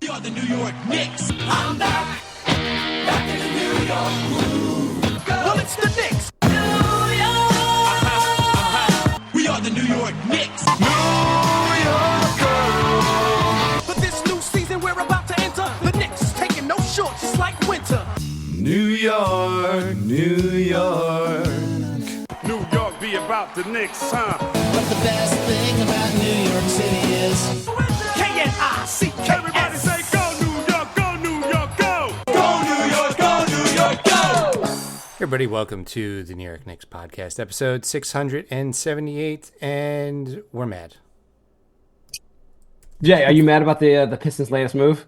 We are the New York Knicks. I'm back in the New York groove. Well, it's the Knicks. New York. We are the New York Knicks. New York girl. For this new season we're about to enter, the Knicks is taking no shorts, just like winter. New York, New York. New York be about the Knicks, huh? But the best thing about New York City is K-N-I-C-K-S. Everybody say go New York, go New York, go! Go New York, go New York, go! Hey everybody, welcome to the New York Knicks podcast, episode 678, and we're mad. Jay, are you mad about the Pistons' latest move?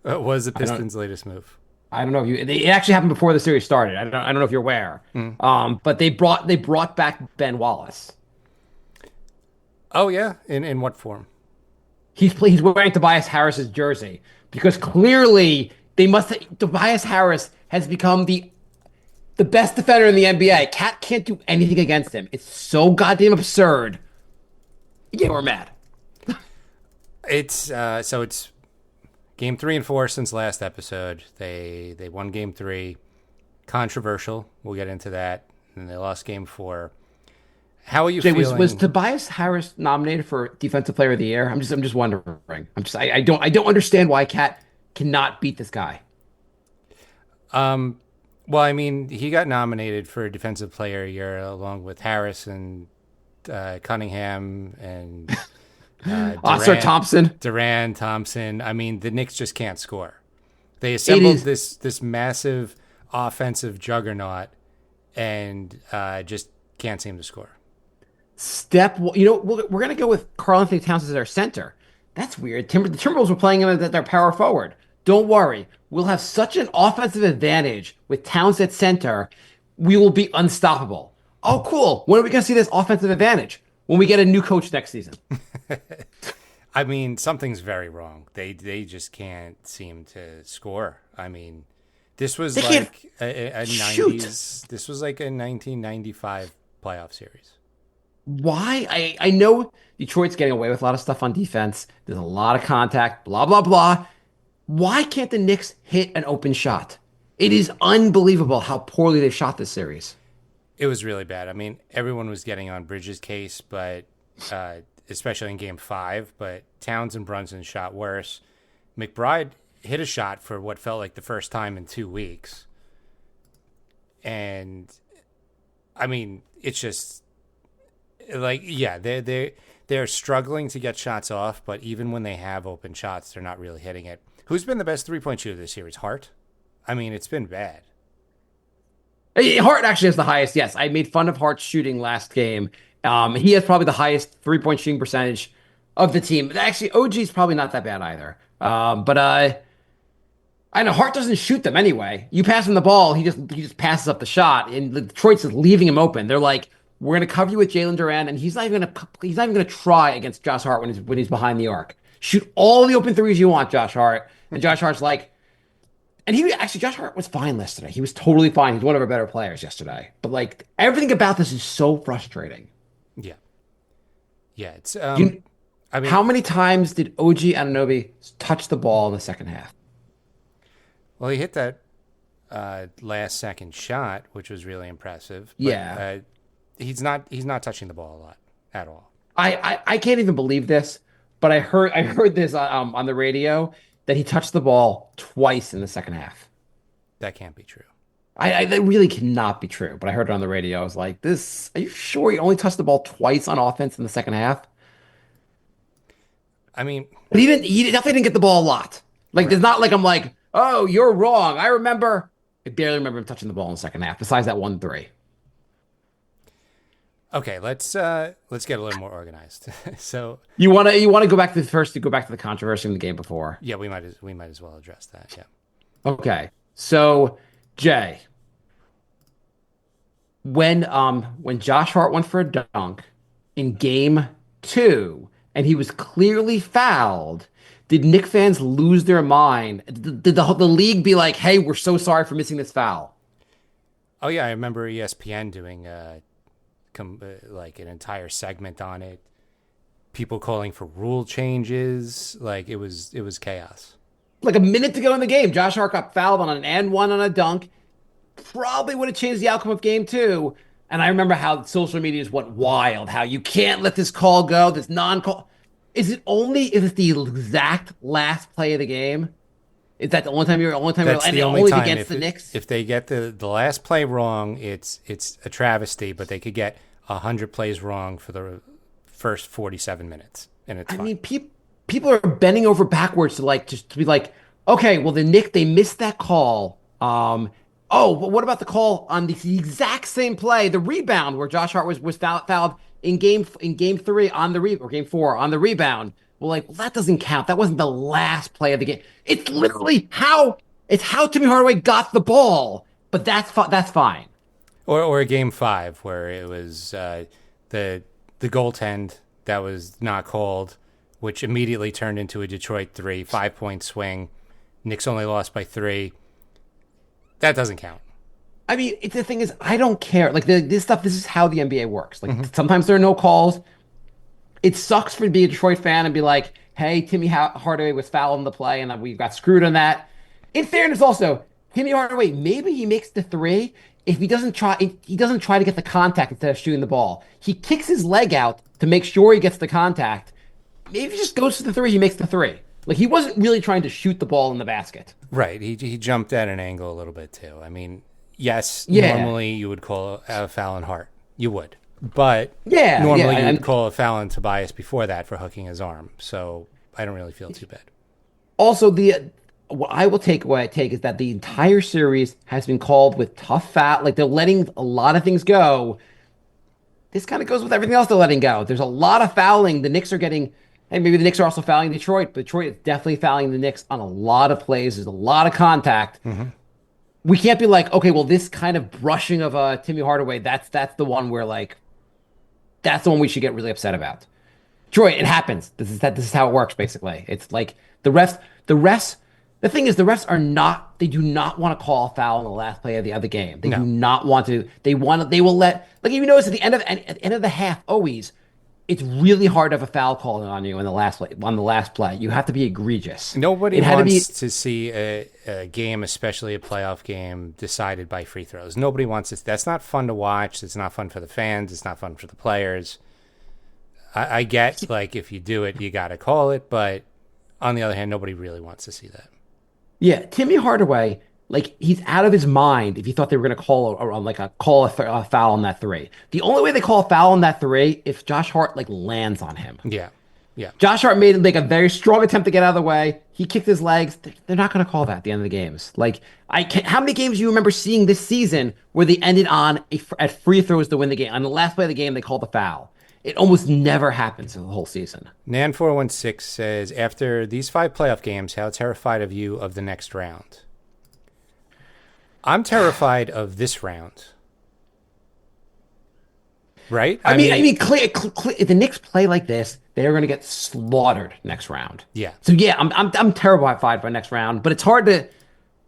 What was the Pistons' latest move? I don't know if it actually happened before the series started. I don't know if you're aware. But they brought back Ben Wallace. Oh yeah, in what form? He's wearing Tobias Harris's jersey because clearly Tobias Harris has become the best defender in the NBA. Cat can't do anything against him. It's so goddamn absurd. Yeah, we're mad. It's game 3 and 4 since last episode. They won game 3, controversial. We'll get into that. And they lost game 4. How are you Jay, feeling? was Tobias Harris nominated for Defensive Player of the Year? I'm just wondering. I don't understand why Cat cannot beat this guy. Well, I mean, he got nominated for Defensive Player of the Year along with Harris and Cunningham and Duran, Thompson. I mean, the Knicks just can't score. They assembled this massive offensive juggernaut and just can't seem to score. We're going to go with Karl-Anthony Towns as our center. That's weird. The Timberwolves were playing him at their power forward. Don't worry. We'll have such an offensive advantage with Towns at center. We will be unstoppable. Oh, cool. When are we going to see this offensive advantage? When we get a new coach next season. I mean, something's very wrong. They just can't seem to score. I mean, this was like a 90s. This was like a 1995 playoff series. Why? I know Detroit's getting away with a lot of stuff on defense. There's a lot of contact, blah, blah, blah. Why can't the Knicks hit an open shot? It is unbelievable how poorly they shot this series. It was really bad. I mean, everyone was getting on Bridges' case, but especially in game 5, but Towns and Brunson shot worse. McBride hit a shot for what felt like the first time in 2 weeks. And I mean, it's just like, yeah, they're struggling to get shots off, but even when they have open shots, they're not really hitting it. Who's been the best three-point shooter this series? Hart? I mean, it's been bad. Hart actually has the highest. Yes, I made fun of Hart's shooting last game. He has probably the highest three-point shooting percentage of the team. Actually, OG is probably not that bad either. But I know Hart doesn't shoot them anyway. You pass him the ball, he just passes up the shot, and Detroit's just leaving him open. They're like, we're going to cover you with Jalen Duran, and he's not even going to try against Josh Hart when he's behind the arc. Shoot all the open threes you want, Josh Hart. And Josh Hart's like. And Josh Hart was fine yesterday. He was totally fine. He's one of our better players yesterday. But like everything about this is so frustrating. Yeah. It's. I mean, how many times did OG Anunoby touch the ball in the second half? Well, he hit that last second shot, which was really impressive. But, yeah. He's not touching the ball a lot at all. I can't even believe this, but I heard this on the radio. That he touched the ball twice in the second half. That can't be true. That really cannot be true. But I heard it on the radio. I was like, "This? Are you sure he only touched the ball twice on offense in the second half?" I mean, but he definitely didn't get the ball a lot. Like, It's not like I'm like, "Oh, you're wrong." I barely remember him touching the ball in the second half. Besides that 1-3. Okay, let's get a little more organized. So you want to go back to the controversy in the game before. Yeah, we might as well address that. Yeah. Okay. So, Jay, when Josh Hart went for a dunk in game 2 and he was clearly fouled, did Knicks fans lose their mind? Did the league be like, "Hey, we're so sorry for missing this foul"? Oh yeah, I remember ESPN doing like an entire segment on it. People calling for rule changes. Like it was chaos. like a minute to go in the game. Josh Hart got fouled on an and one on a dunk. Probably would have changed the outcome of game two. And I remember how social medias went wild, how you can't let this call go, this non-call. Is it the exact last play of the game? Is that the only time That's and the only only time. against the Knicks? If they get the last play wrong, it's a travesty. But they could get 100 plays wrong for the first 47 minutes, and it's I fine. mean, people are bending over backwards to like just to be like, okay, well the Knicks they missed that call. Oh, but what about the call on the exact same play, the rebound where Josh Hart was fouled in game three on the or game four on the rebound? Well, that doesn't count. That wasn't the last play of the game. It's literally how Timmy Hardaway got the ball. But that's fine. Or game 5 where it was the goaltend that was not called, which immediately turned into a Detroit 3, 5-point swing. Knicks only lost by 3. That doesn't count. I mean, the thing is, I don't care. Like this is how the NBA works. Like sometimes there are no calls. It sucks for to be a Detroit fan and be like, hey, Timmy Hardaway was fouled in the play and we got screwed on that. In fairness, also, Timmy Hardaway, maybe he makes the 3 if he doesn't try to get the contact instead of shooting the ball. He kicks his leg out to make sure he gets the contact. Maybe if he just goes to the 3, he makes the 3. Like he wasn't really trying to shoot the ball in the basket. Right. He jumped at an angle a little bit too. I mean, yes, Yeah. normally you would call a foul on Hart. You would. But Yeah, normally yeah, you would and- call a foul on Tobias before that for hooking his arm. So I don't really feel too bad. Also, what I will take away is that the entire series has been called with tough foul. Like they're letting a lot of things go. This kind of goes with everything else they're letting go. There's a lot of fouling. The Knicks are getting, and maybe the Knicks are also fouling Detroit, but Detroit is definitely fouling the Knicks on a lot of plays. There's a lot of contact. We can't be like, okay, well, this kind of brushing of Timmy Hardaway, that's the one where that's the one we should get really upset about. Troy, it happens. This is how it works, basically. It's like the refs. The thing is, the refs they do not want to call a foul in the last play of the other game. They do not want to. They will let, like, if you notice at the end of the half, always, it's really hard to have a foul called on you on the last play. You have to be egregious. Nobody It had wants to to see a game, especially a playoff game, decided by free throws. Nobody wants it. That's not fun to watch. It's not fun for the fans. It's not fun for the players. I get, like, if you do it, you got to call it. But on the other hand, nobody really wants to see that. Yeah, Timmy Hardaway, like he's out of his mind if he thought they were going to call a foul on that 3. The only way they call a foul on that 3 if Josh Hart lands on him. Yeah. Josh Hart made a very strong attempt to get out of the way. He kicked his legs. They're not going to call that at the end of the games. How many games do you remember seeing this season where they ended on at free throws to win the game? On the last play of the game, they called the foul. It almost never happens in the whole season. Nan416 says, after these 5 playoff games, how terrified are you of the next round? I'm terrified of this round. Right? I mean, if the Knicks play like this, they're going to get slaughtered next round. Yeah. So yeah, I'm terrified by next round, but it's hard to.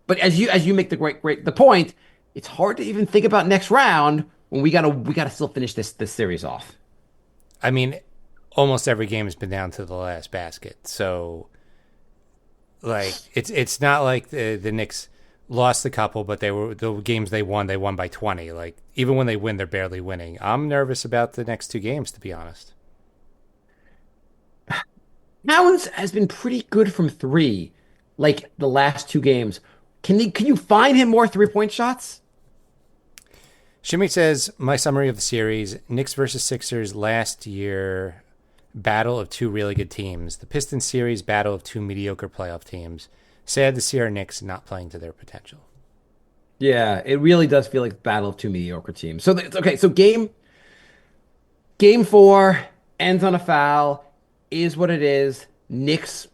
But as you make the point, it's hard to even think about next round when we gotta still finish this series off. I mean, almost every game has been down to the last basket. So, it's not like the Knicks lost a couple, but the games they won by 20. Like, even when they win, they're barely winning. I'm nervous about the next 2 games, to be honest. Towns has been pretty good from 3, like the last 2 games. Can you find him more 3-point shots? Shimmy says, my summary of the series, Knicks versus Sixers last year, battle of 2 really good teams. The Pistons series, battle of 2 mediocre playoff teams. Sad to see our Knicks not playing to their potential. Yeah, it really does feel like the battle of 2 mediocre teams. So okay, so game 4 ends on a foul, is what it is. The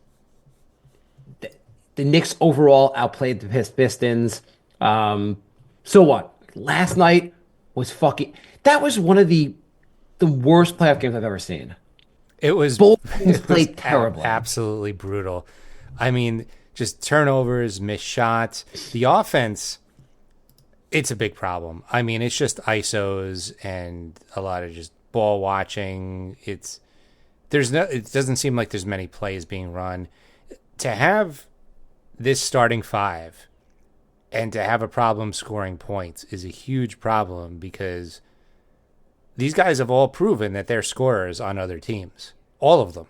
Knicks overall outplayed the Pistons. So what? Last night was that was one of the worst playoff games I've ever seen. It was Both teams played was terribly. Absolutely brutal. I mean, just turnovers, missed shots. The offense, it's a big problem. I mean, it's just ISOs and a lot of just ball watching. It doesn't seem like there's many plays being run. To have this starting five and to have a problem scoring points is a huge problem because these guys have all proven that they're scorers on other teams. All of them.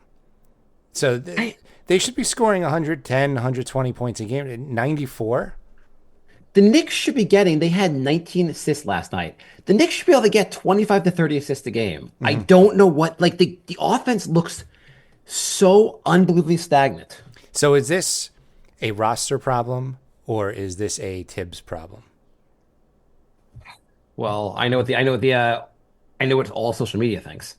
So they should be scoring 110, 120 points a game. 94? The Knicks should be getting, they had 19 assists last night. The Knicks should be able to get 25 to 30 assists a game. I don't know what, like the offense looks so unbelievably stagnant. So is this a roster problem or is this a Thibs problem? Well, I know what all social media thinks.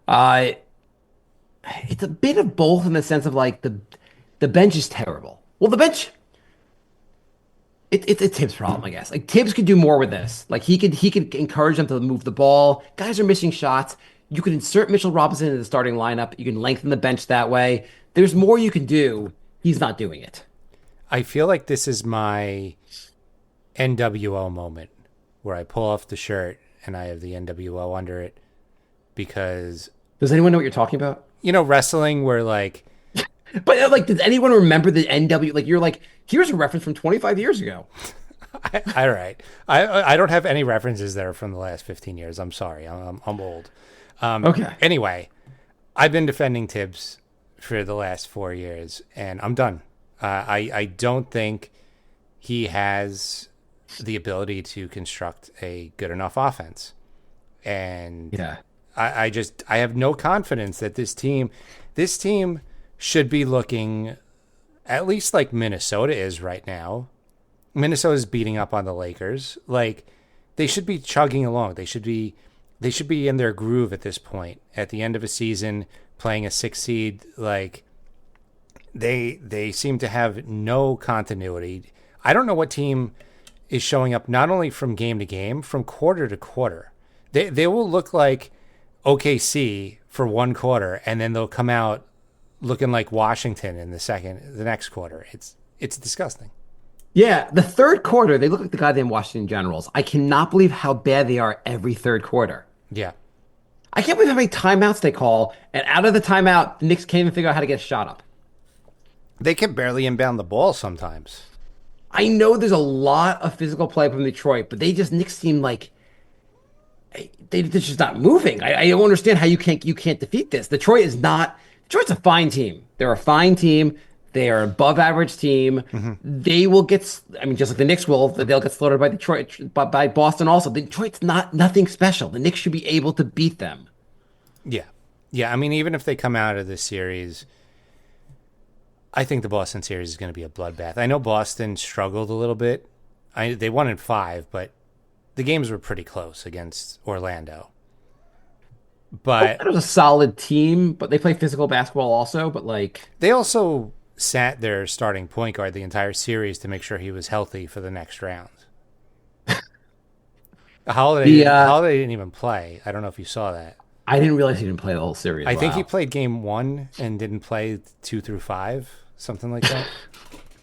It's a bit of both in the sense of like the bench is terrible. Well, the bench, it's a Tibbs problem, I guess. Like Tibbs could do more with this. Like he could encourage them to move the ball. Guys are missing shots. You could insert Mitchell Robinson into the starting lineup. You can lengthen the bench that way. There's more you can do. He's not doing it. I feel like this is my NWO moment where I pull off the shirt and I have the NWO under it because... Does anyone know what you're talking about? You know, wrestling where like... But like, does anyone remember the NW? Like, you're like, here's a reference from 25 years ago. All right. I don't have any references that are from the last 15 years. I'm sorry. I'm old. Okay. Anyway, I've been defending Thibs for the last 4 years, and I'm done. I don't think he has the ability to construct a good enough offense. And Yeah. I have no confidence that this team should be looking at least like Minnesota is right now. Minnesota's beating up on the Lakers. Like they should be chugging along. They should be in their groove at this point. At the end of a season, playing a 6 seed, like they seem to have no continuity. I don't know what team is showing up not only from game to game, from quarter to quarter. They will look like OKC for one quarter, and then they'll come out looking like Washington in the next quarter. It's disgusting. Yeah, the third quarter, they look like the goddamn Washington Generals. I cannot believe how bad they are every third quarter. Yeah. I can't believe how many timeouts they call, and out of the timeout, the Knicks can't even figure out how to get a shot up. They can barely inbound the ball sometimes. I know there's a lot of physical play from Detroit, but Knicks seem like they're just not moving. I don't understand how you can't defeat this. Detroit's a fine team. They're a fine team. They are an above average team. Mm-hmm. They will get, I mean, just like the Knicks will, they'll get slaughtered by Detroit, by Boston also. Detroit's nothing special. The Knicks should be able to beat them. Yeah. Yeah. I mean, even if they come out of this series, I think the Boston series is going to be a bloodbath. I know Boston struggled a little bit. They won in 5, but the games were pretty close against Orlando. But it was a solid team, but they play physical basketball also. But like they also sat their starting point guard the entire series to make sure he was healthy for the next round. Holiday didn't even play. I don't know if you saw that. I didn't realize he didn't play the whole series. I think he played game 1 and didn't play 2 through 5, something like that.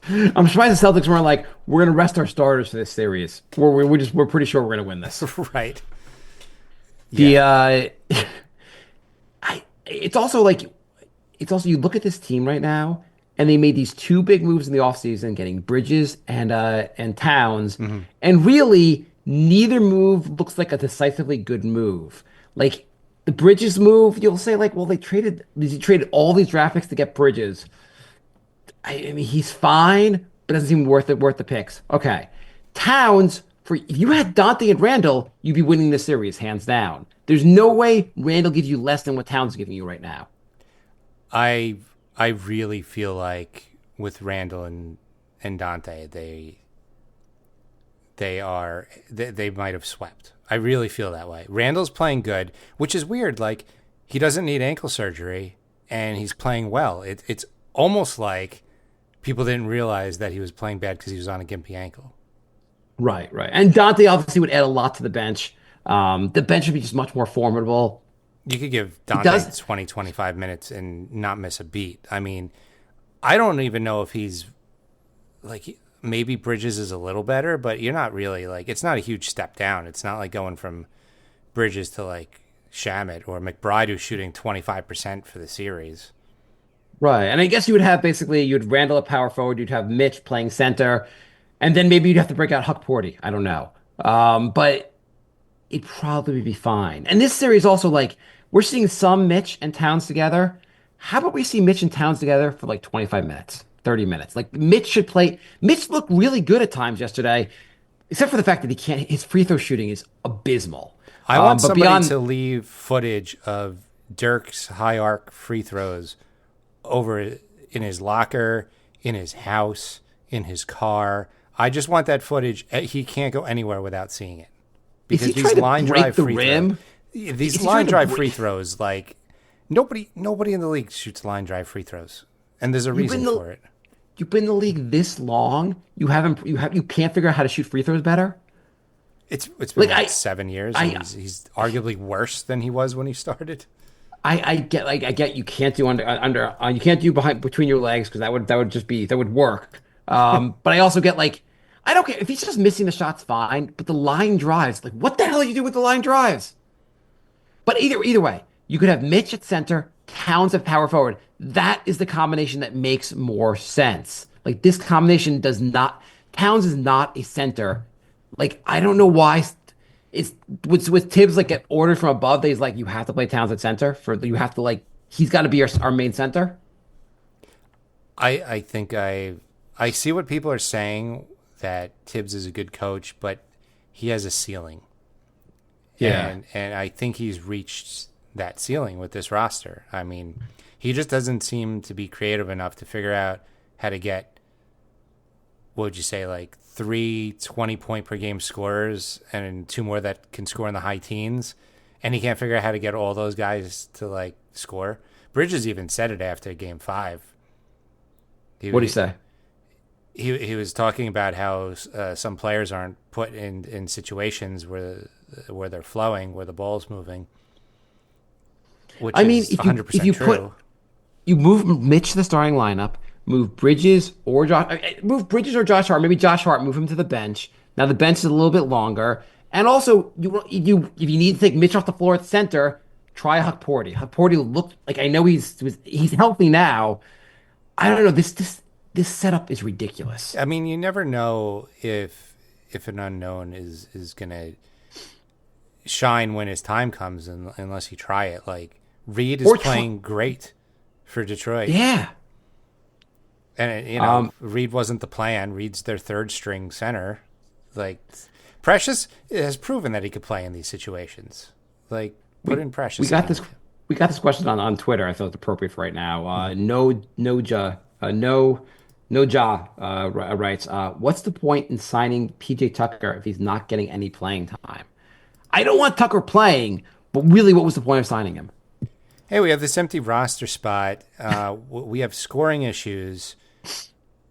I'm surprised the Celtics weren't like, we're going to rest our starters for this series. We're pretty sure we're going to win this. Right. Yeah. It's also you look at this team right now, and they made these 2 big moves in the offseason, getting Bridges and Towns, mm-hmm. and really neither move looks like a decisively good move. Like the Bridges move, you'll say like, well, they traded all these draft picks to get Bridges. I mean, he's fine, but doesn't seem worth the picks. Okay, Towns, if you had Dante and Randall, you'd be winning this series hands down. There's no way Randall gives you less than what Towns is giving you right now. I really feel like with Randall and Dante, they might have swept. I really feel that way. Randall's playing good, which is weird. Like he doesn't need ankle surgery, and he's playing well. It's almost like people didn't realize that he was playing bad because he was on a gimpy ankle. Right. And Dante obviously would add a lot to the bench. The bench would be just much more formidable. You could give Dante 20, 25 minutes and not miss a beat. I mean, I don't even know if he's like, maybe Bridges is a little better, but you're not really like, it's not a huge step down. It's not like going from Bridges to like Shamet or McBride who's shooting 25% for the series. Right. And I guess you would have basically you'd Randall at power forward, you'd have Mitch playing center, and then maybe you'd have to break out Huck Porty. I don't know. But it'd probably be fine. And this series also like we're seeing some Mitch and Towns together. How about we see Mitch and Towns together for like 25 minutes, 30 minutes? Like Mitch should play. Mitch looked really good at times yesterday, except for the fact that he can't. His free throw shooting is abysmal. I want But somebody beyond, to leave footage of Dirk's high arc free throws over in his locker, in his house, in his car. I just want that footage. He can't go anywhere without seeing it. is Because he these trying to line break drive the free rim? throws, these Is he line trying to drive break- free throws, like nobody in the league shoots line drive free throws, and there's a You've reason been the- for it. You've been in the league this long. You can't figure out how to shoot free throws better. It's been Like, like I- 7 years. I- And he's arguably worse than he was when he started. I get you can't do under you can't do behind between your legs because that would work. But I also get like I don't care if he's just missing the shots, fine. But the line drives, like what the hell do you do with the line drives? But either way, you could have Mitch at center, Towns at power forward. That is the combination that makes more sense. Like this combination does not. Towns is not a center. Like I don't know why. It's with Tibbs like get orders from above that he's like you have to play Towns at center for you have to like he's got to be our main center. I think I see what people are saying that Tibbs is a good coach, but he has a ceiling. Yeah. And I think he's reached that ceiling with this roster. I mean, he just doesn't seem to be creative enough to figure out how to get, what would you say, like 3 20-point per game scorers and 2 more that can score in the high teens. And he can't figure out how to get all those guys to like score. Bridges even said it after game 5. What do you say? He was talking about how some players aren't put in situations where they're flowing, where the ball's moving. Which I mean, is 100% if you true. you move Mitch to the starting lineup, move Bridges or Josh Hart, maybe Josh Hart, move him to the bench. Now the bench is a little bit longer, and also you if you need to take Mitch off the floor at center, try Huck Porty. Huck Porty looked like I know he's healthy now. I don't know this setup is ridiculous. I mean, you never know if an unknown is gonna shine when his time comes, unless you try it. Like Reed is playing great for Detroit. Yeah. And Reed wasn't the plan. Reed's their third string center. Like Precious has proven that he could play in these situations. Like put in Precious. We got this question on Twitter. I thought it's appropriate for right now. Writes, what's the point in signing PJ Tucker if he's not getting any playing time? I don't want Tucker playing, but really, what was the point of signing him? Hey, we have this empty roster spot. We have scoring issues.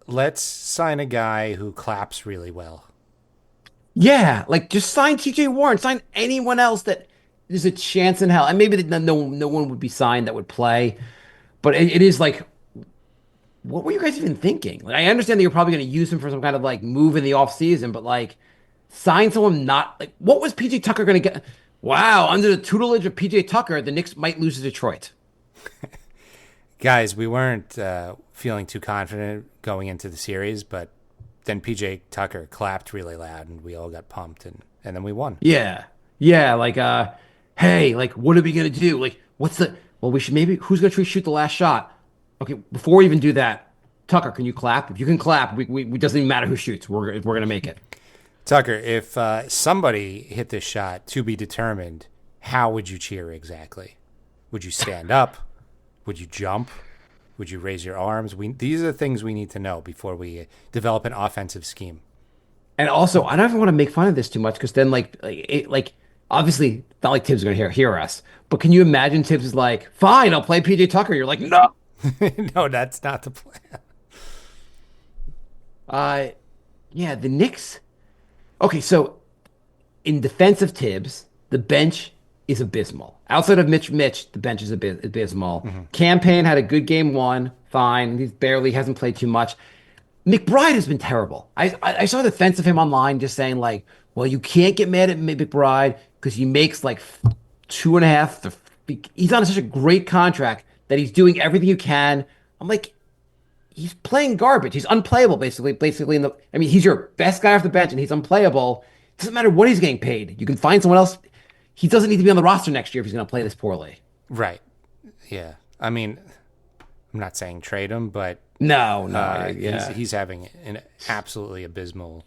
Let's sign a guy who claps really well. Yeah, like just sign TJ Warren, sign anyone else that there's a chance in hell. And maybe no one would be signed that would play, but it is like, what were you guys even thinking? Like, I understand that you're probably going to use him for some kind of like move in the offseason, but like sign someone not like what was PJ Tucker going to get? Wow, under the tutelage of PJ Tucker, the Knicks might lose to Detroit. Guys, we weren't feeling too confident going into the series, but then PJ Tucker clapped really loud and we all got pumped and then we won. Yeah. Yeah, like hey, like what are we going to do? Like we should maybe who's going to shoot the last shot? Okay, before we even do that, Tucker, can you clap? If you can clap, we doesn't even matter who shoots. We're going to make it. Tucker, if somebody hit this shot to be determined, how would you cheer exactly? Would you stand up? Would you jump? Would you raise your arms? These are the things we need to know before we develop an offensive scheme. And also, I don't even want to make fun of this too much because then, obviously, it's not like Tibbs is going to hear us. But can you imagine Tibbs is like, fine, I'll play PJ Tucker. You're like, no. No, that's not the plan. Yeah, the Knicks. Okay, so in defense of Tibbs, the bench is abysmal. Outside of Mitch, the bench is abysmal. Mm-hmm. Campaign had a good game 1, fine. He hasn't played too much. McBride has been terrible. I saw the defense of him online just saying like, well, you can't get mad at McBride because he makes like 2.5. He's on such a great contract that he's doing everything you can I'm like, he's playing garbage. He's unplayable, basically I mean, he's your best guy off the bench and he's unplayable. It doesn't matter what he's getting paid. You can find someone else. He doesn't need to be on the roster next year if he's going to play this poorly. Right. Yeah. I mean, I'm not saying trade him, but No, he's having an absolutely abysmal.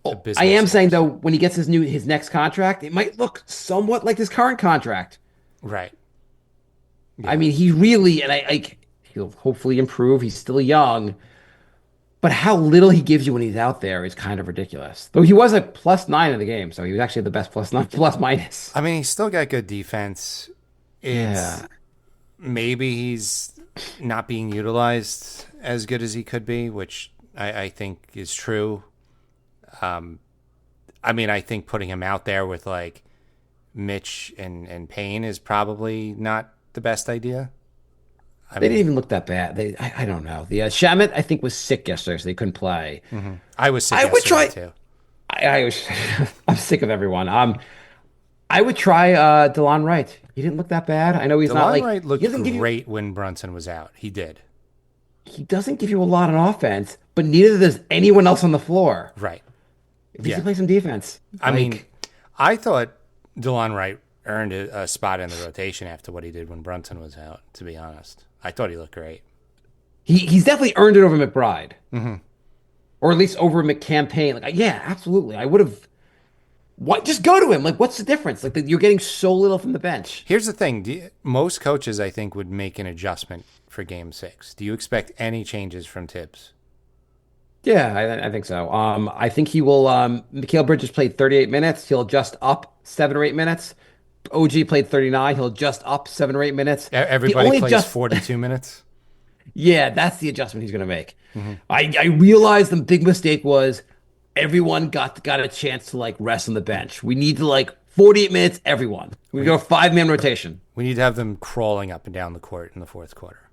I am saying though, when he gets his next contract, it might look somewhat like his current contract. Right. I mean, he really, and he'll hopefully improve. He's still young, but how little he gives you when he's out there is kind of ridiculous. Though he was a +9 in the game, so he was actually the best +9, plus minus. I mean, he's still got good defense. Maybe he's not being utilized as good as he could be, which I think is true. I mean, I think putting him out there with like Mitch and Payne is probably not the best idea. They didn't even look that bad. I don't know. The Shamet, I think, was sick yesterday, so they couldn't play. Mm-hmm. I was sick yesterday too. I'm sick of everyone. I would try DeLon Wright. He didn't look that bad. I know he's not like Wright looked great when Brunson was out. He did. He doesn't give you a lot on offense, but neither does anyone else on the floor. Right. If he can play some defense. I mean, I thought DeLon Wright earned a spot in the rotation after what he did when Brunson was out, to be honest. I thought he looked great. He's definitely earned it over McBride. Mm-hmm. Or at least over McCampaign. Like, yeah, absolutely. I would have. What? Just go to him. Like, what's the difference? Like, you're getting so little from the bench. Here's the thing. Most coaches, I think, would make an adjustment for Game 6. Do you expect any changes from Thibs? Yeah, I think so. I think he will. Mikal Bridges played 38 minutes. He'll adjust up 7 or 8 minutes. OG played 39. He'll adjust up 7 or 8 minutes. Everybody plays 42 minutes. Yeah, that's the adjustment he's going to make. Mm-hmm. I realized the big mistake was everyone got a chance to like rest on the bench. We need to like 48 minutes, everyone. We go 5-man rotation. We need to have them crawling up and down the court in the fourth quarter.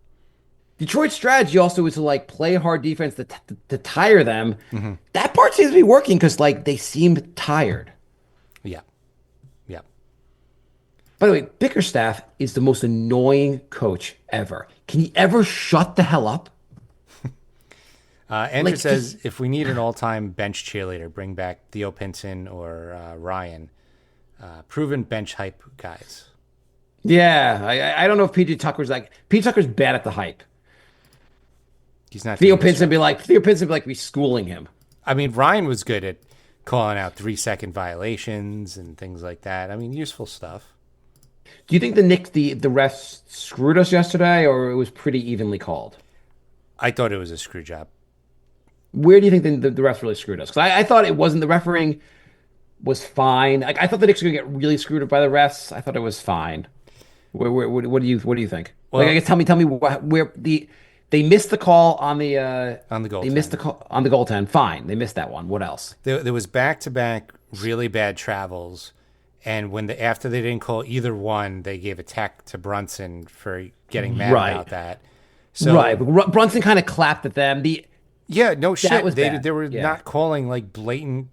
Detroit's strategy also is to like play hard defense to tire them. Mm-hmm. That part seems to be working because like they seem tired. Yeah. Yeah. By the way, Bickerstaff is the most annoying coach ever. Can he ever shut the hell up? Andrew says, if we need an all-time bench cheerleader, bring back Theo Pinson or Ryan. Proven bench hype guys. Yeah, I don't know if PJ Tucker's bad at the hype. He's not. Theo Pinson be like be schooling him. I mean, Ryan was good at calling out 3-second violations and things like that. I mean, useful stuff. Do you think the Knicks, the refs screwed us yesterday, or it was pretty evenly called? I thought it was a screw job. Where do you think the refs really screwed us? Because I thought it wasn't. The refereeing was fine. Like I thought the Knicks were going to get really screwed by the refs. I thought it was fine. What do you think? Well, like, I guess tell me where they missed the call on the goal. They missed the call on the goaltend. Fine, they missed that one. What else? There was back-to-back really bad travels, and after they didn't call either one, they gave a tech to Brunson for getting mad about that. So, right, but Brunson kind of clapped at them. No shit. They were Yeah. not calling like blatant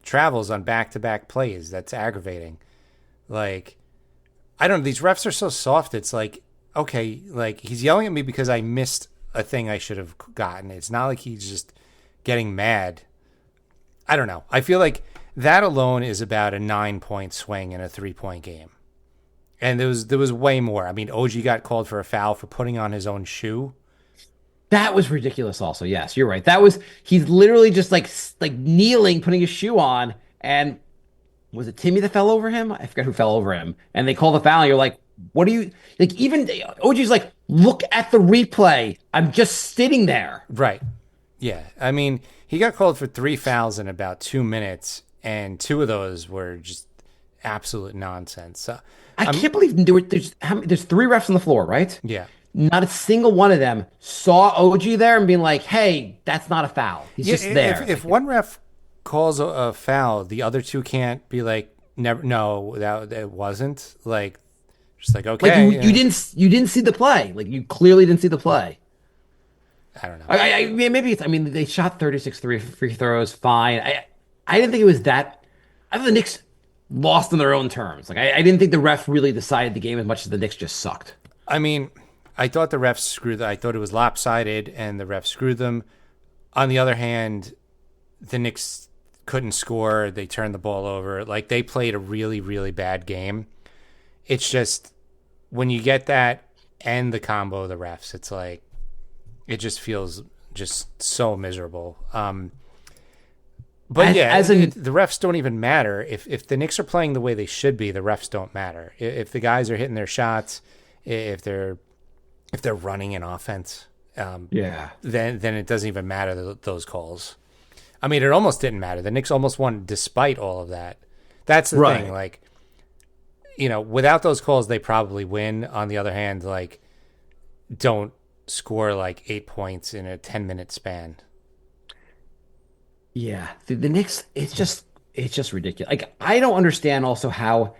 travels on back-to-back plays. That's aggravating. Like, I don't know. These refs are so soft. It's like, okay, like he's yelling at me because I missed a thing I should have gotten. It's not like he's just getting mad. I don't know. I feel like that alone is about a 9-point swing in a 3-point game. And there was way more. I mean, OG got called for a foul for putting on his own shoe. That was ridiculous also. Yes, you're right. He's literally just like kneeling, putting his shoe on, and was it Timmy that fell over him? I forgot who fell over him. And they call the foul, and you're like, what do you like? Even OG's like, look at the replay. I'm just sitting there. Right. Yeah. I mean, he got called for 3 fouls in about 2 minutes, and 2 of those were just absolute nonsense. So, I can't believe there's 3 refs on the floor, right? Yeah. Not a single one of them saw OG there and being like, hey, that's not a foul. He's just there. If one ref calls a foul, the other 2 can't be like, never. No, that it wasn't. Like, just like, okay. Like you didn't see the play. Like you clearly didn't see the play. I don't know. Maybe it's. I mean, they shot 36 free throws. Fine. I didn't think it was that. I thought the Knicks lost on their own terms. Like I didn't think the ref really decided the game as much as the Knicks just sucked. I mean, I thought the refs screwed. I thought it was lopsided, and the refs screwed them. On the other hand, the Knicks couldn't score. They turned the ball over. Like, they played a really, really bad game. It's just when you get that and the combo of the refs, it's like it just feels just so miserable. But the refs don't even matter. If the Knicks are playing the way they should be, the refs don't matter. If the guys are hitting their shots, if they're running an offense, then it doesn't even matter those calls. I mean, it almost didn't matter. The Knicks almost won despite all of that. That's the thing. Like, without those calls, they probably win. On the other hand, like, don't score like 8 points in a 10-minute span. Yeah, the Knicks, it's just ridiculous. Like, I don't understand also how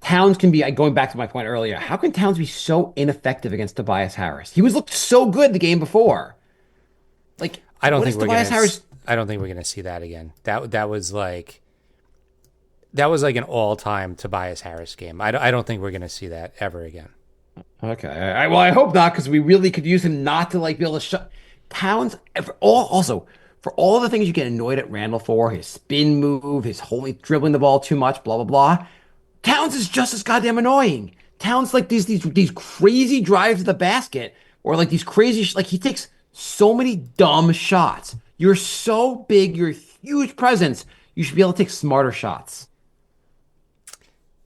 Towns can be, going back to my point earlier, how can Towns be so ineffective against Tobias Harris? He looked so good the game before. Like, I don't think we're going to see that again. That was like an all-time Tobias Harris game. I don't think we're going to see that ever again. Okay. Well, I hope not, because we really could use him not to be able to shut Towns. For all the things you get annoyed at Randall for, his spin move, his holy dribbling the ball too much, blah blah blah. Towns is just as goddamn annoying. Towns like these crazy drives to the basket, or like these crazy like he takes so many dumb shots. You're so big, you're a huge presence. You should be able to take smarter shots.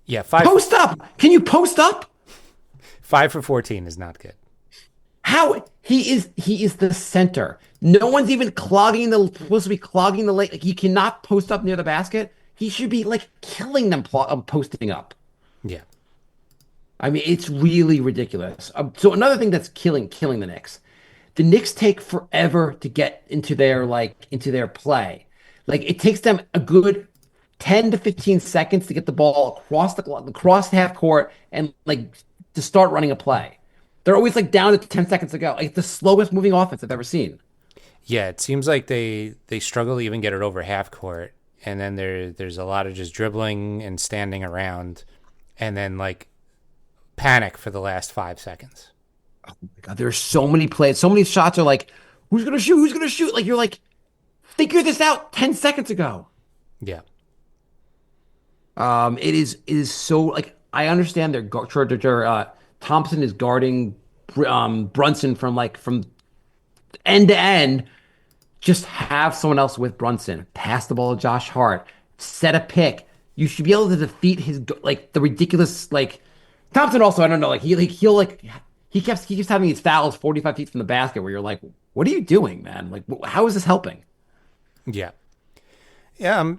Yeah, post up. Can you post up? 5 for 14 is not good. How he is the center. No one's even supposed to be clogging the lane. Like, he cannot post up near the basket. He should be like killing them posting up. Yeah. I mean, it's really ridiculous. So another thing that's killing the Knicks. The Knicks take forever to get into their play. Like, it takes them a good 10 to 15 seconds to get the ball across half court and like to start running a play. They're always like down to 10 seconds to go. Like, the slowest moving offense I've ever seen. Yeah, it seems like they struggle to even get it over half court, and then there's a lot of just dribbling and standing around, and then like panic for the last 5 seconds. Oh my God, there's so many plays, so many shots are like, who's gonna shoot? Who's gonna shoot? Like, you're like, figure this out 10 seconds ago. Yeah. It is so like, I understand Thompson is guarding Brunson from end to end. Just have someone else with Brunson. Pass the ball to Josh Hart. Set a pick. You should be able to defeat his the ridiculous Thompson. Also, I don't know. He keeps having these fouls 45 feet from the basket where you're like, what are you doing, man? Like, how is this helping? Yeah. Yeah.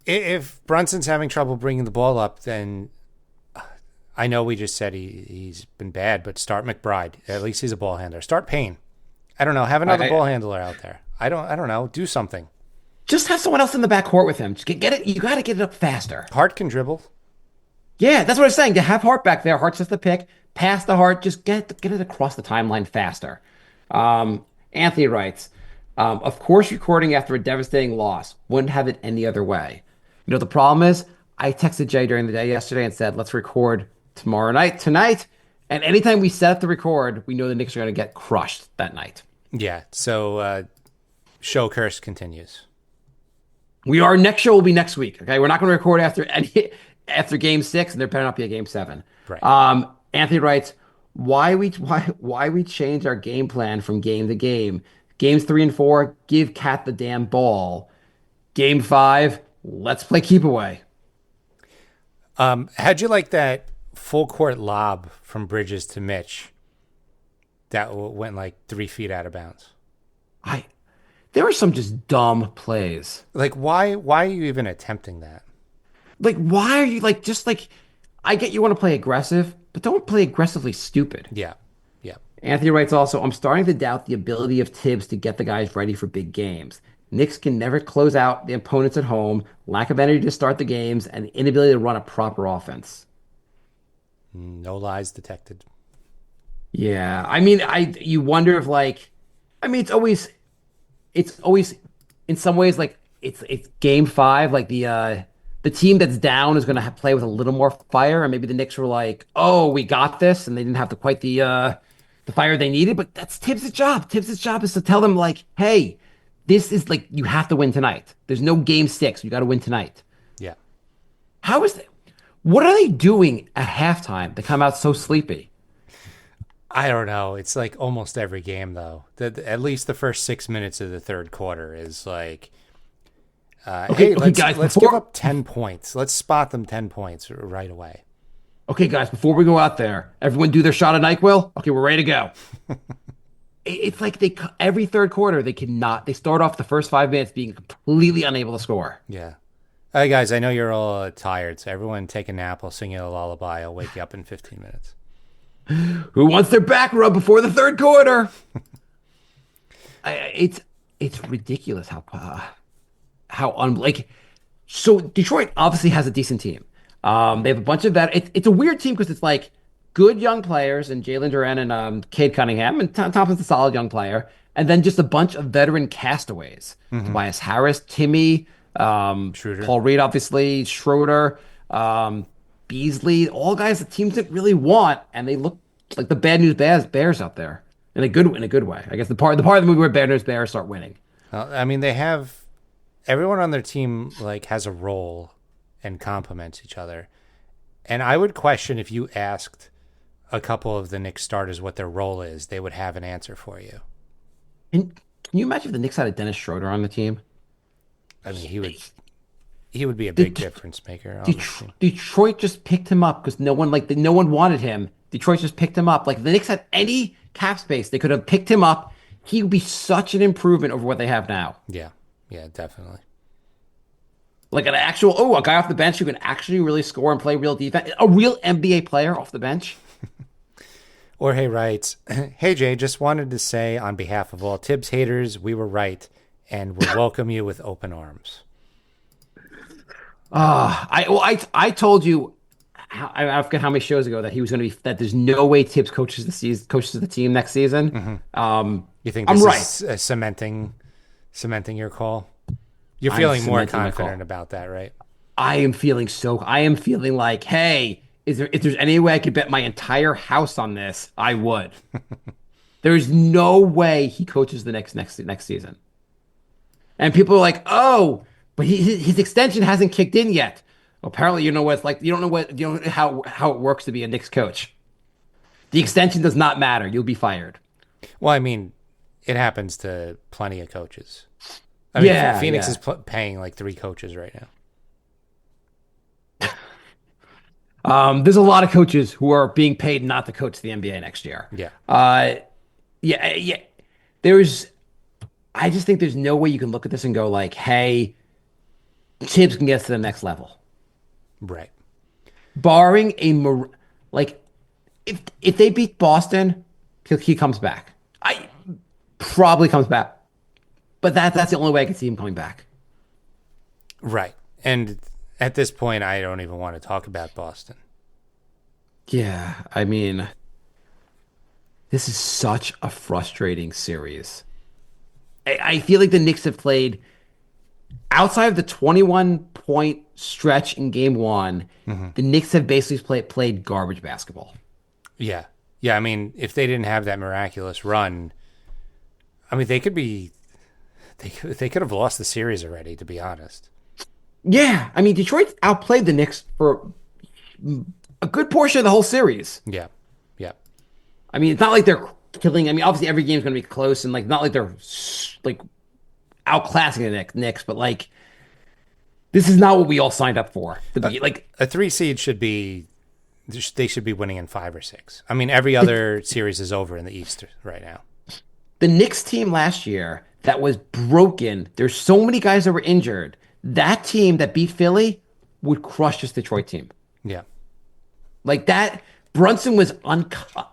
If Brunson's having trouble bringing the ball up, then I know we just said he's been bad, but start McBride. At least he's a ball handler. Start Payne. I don't know. Have another ball handler out there. I don't know. Do something. Just have someone else in the backcourt with him. Just get it. You got to get it up faster. Hart can dribble. Yeah, that's what I was saying. To have Hart back there, Hart's just the pick. Pass the Hart. Just get it across the timeline faster. Anthony writes, of course, recording after a devastating loss. Wouldn't have it any other way. You know, the problem is, I texted Jay during the day yesterday and said, let's record tonight. And anytime we set up to record, we know the Knicks are going to get crushed that night. Yeah. So show curse continues. Next show will be next week. Okay. We're not going to record after game 6, and there better not be a game 7. Right. Anthony writes, why we change our game plan from game to game. Games 3 and 4, give Cat the damn ball. Game 5, let's play keep away. How'd you like that full court lob from Bridges to Mitch that went like 3 feet out of bounds? There were some just dumb plays. Like, why are you even attempting that? Like, why are you I get you want to play aggressive, but don't play aggressively stupid. Yeah. Yeah. Anthony writes also, I'm starting to doubt the ability of Thibs to get the guys ready for big games. Knicks can never close out the opponents at home, lack of energy to start the games, and the inability to run a proper offense. No lies detected. Yeah. I mean, you wonder if it's always in some ways like it's game 5, like the team that's down is going to play with a little more fire, and maybe the Knicks were like, oh, we got this, and they didn't have to quite the the fire they needed, but that's Tibbs' job. Tibbs' job is to tell them like, hey, this is like you have to win tonight. There's no game six. You got to win tonight. Yeah. How is that? What are they doing at halftime to come out so sleepy? I don't know. It's like almost every game, though. At least the first 6 minutes of the third quarter is like, hey, let's give up 10 points. Let's spot them 10 points right away. Okay, guys, before we go out there, everyone do their shot of NyQuil. Okay, we're ready to go. It's like every third quarter, they start off the first 5 minutes being completely unable to score. Yeah. Hey, guys, I know you're all tired, so everyone take a nap. I'll sing you a lullaby. I'll wake you up in 15 minutes. Who wants their back rub before the third quarter? It's ridiculous so Detroit obviously has a decent team. They have a bunch of that. It's a weird team because it's like good young players and Jalen Duren and Cade Cunningham and Thompson's a solid young player, and then just a bunch of veteran castaways: Tobias Harris, Timmy, Schroeder. Paul Reed, obviously Schroeder. Beasley, all guys the teams didn't really want, and they look like the bad news bears out there in a good way. I guess the part of the movie where bad news bears start winning. I mean, they have everyone on their team like has a role and complements each other. And I would question if you asked a couple of the Knicks starters what their role is, they would have an answer for you. And can you imagine if the Knicks had a Dennis Schroeder on the team? I mean, he would be a big difference maker. Detroit just picked him up because no one wanted him. Detroit just picked him up. Like if the Knicks had any cap space, they could have picked him up. He would be such an improvement over what they have now. Yeah, definitely. Like a guy off the bench who can actually really score and play real defense. A real NBA player off the bench. Jorge writes, "Hey Jay, just wanted to say on behalf of all Thibs haters, we were right and will welcome you with open arms." I told you, I forget how many shows ago that he was going to be that there's no way Thibs coaches the team next season. You think I'm this right. is cementing your call? You're feeling more confident about that, right? I am feeling like, hey, if there's any way I could bet my entire house on this, I would. There's no way he coaches the next season. And people are like, oh, but his extension hasn't kicked in yet. Apparently, you know what it's like. You don't know how it works to be a Knicks coach. The extension does not matter. You'll be fired. Well, I mean, it happens to plenty of coaches. I mean, Phoenix is paying like 3 coaches right now. There's a lot of coaches who are being paid not to coach the NBA next year. Yeah. Yeah. I just think there's no way you can look at this and go like, hey, Tibbs can get us to the next level. Right. Barring if they beat Boston, he comes back. I probably comes back. But that's the only way I can see him coming back. Right. And at this point, I don't even want to talk about Boston. Yeah, I mean, this is such a frustrating series. I feel like the Knicks have played outside of the 21-point stretch in game one. The Knicks have basically played garbage basketball. Yeah. I mean, if they didn't have that miraculous run, I mean, they could have lost the series already, to be honest. Yeah, I mean, Detroit outplayed the Knicks for a good portion of the whole series. Yeah. I mean, it's not like they're killing. I mean, obviously every game's going to be close, and like not like they're like outclassing the Knicks, but like this is not what we all signed up for. Like a 3 seed should be, they should be winning in 5 or 6. I mean, every other series is over in the East right now. The Knicks team last year that was broken. There's so many guys that were injured. That team that beat Philly would crush this Detroit team. Yeah. Like that, Brunson was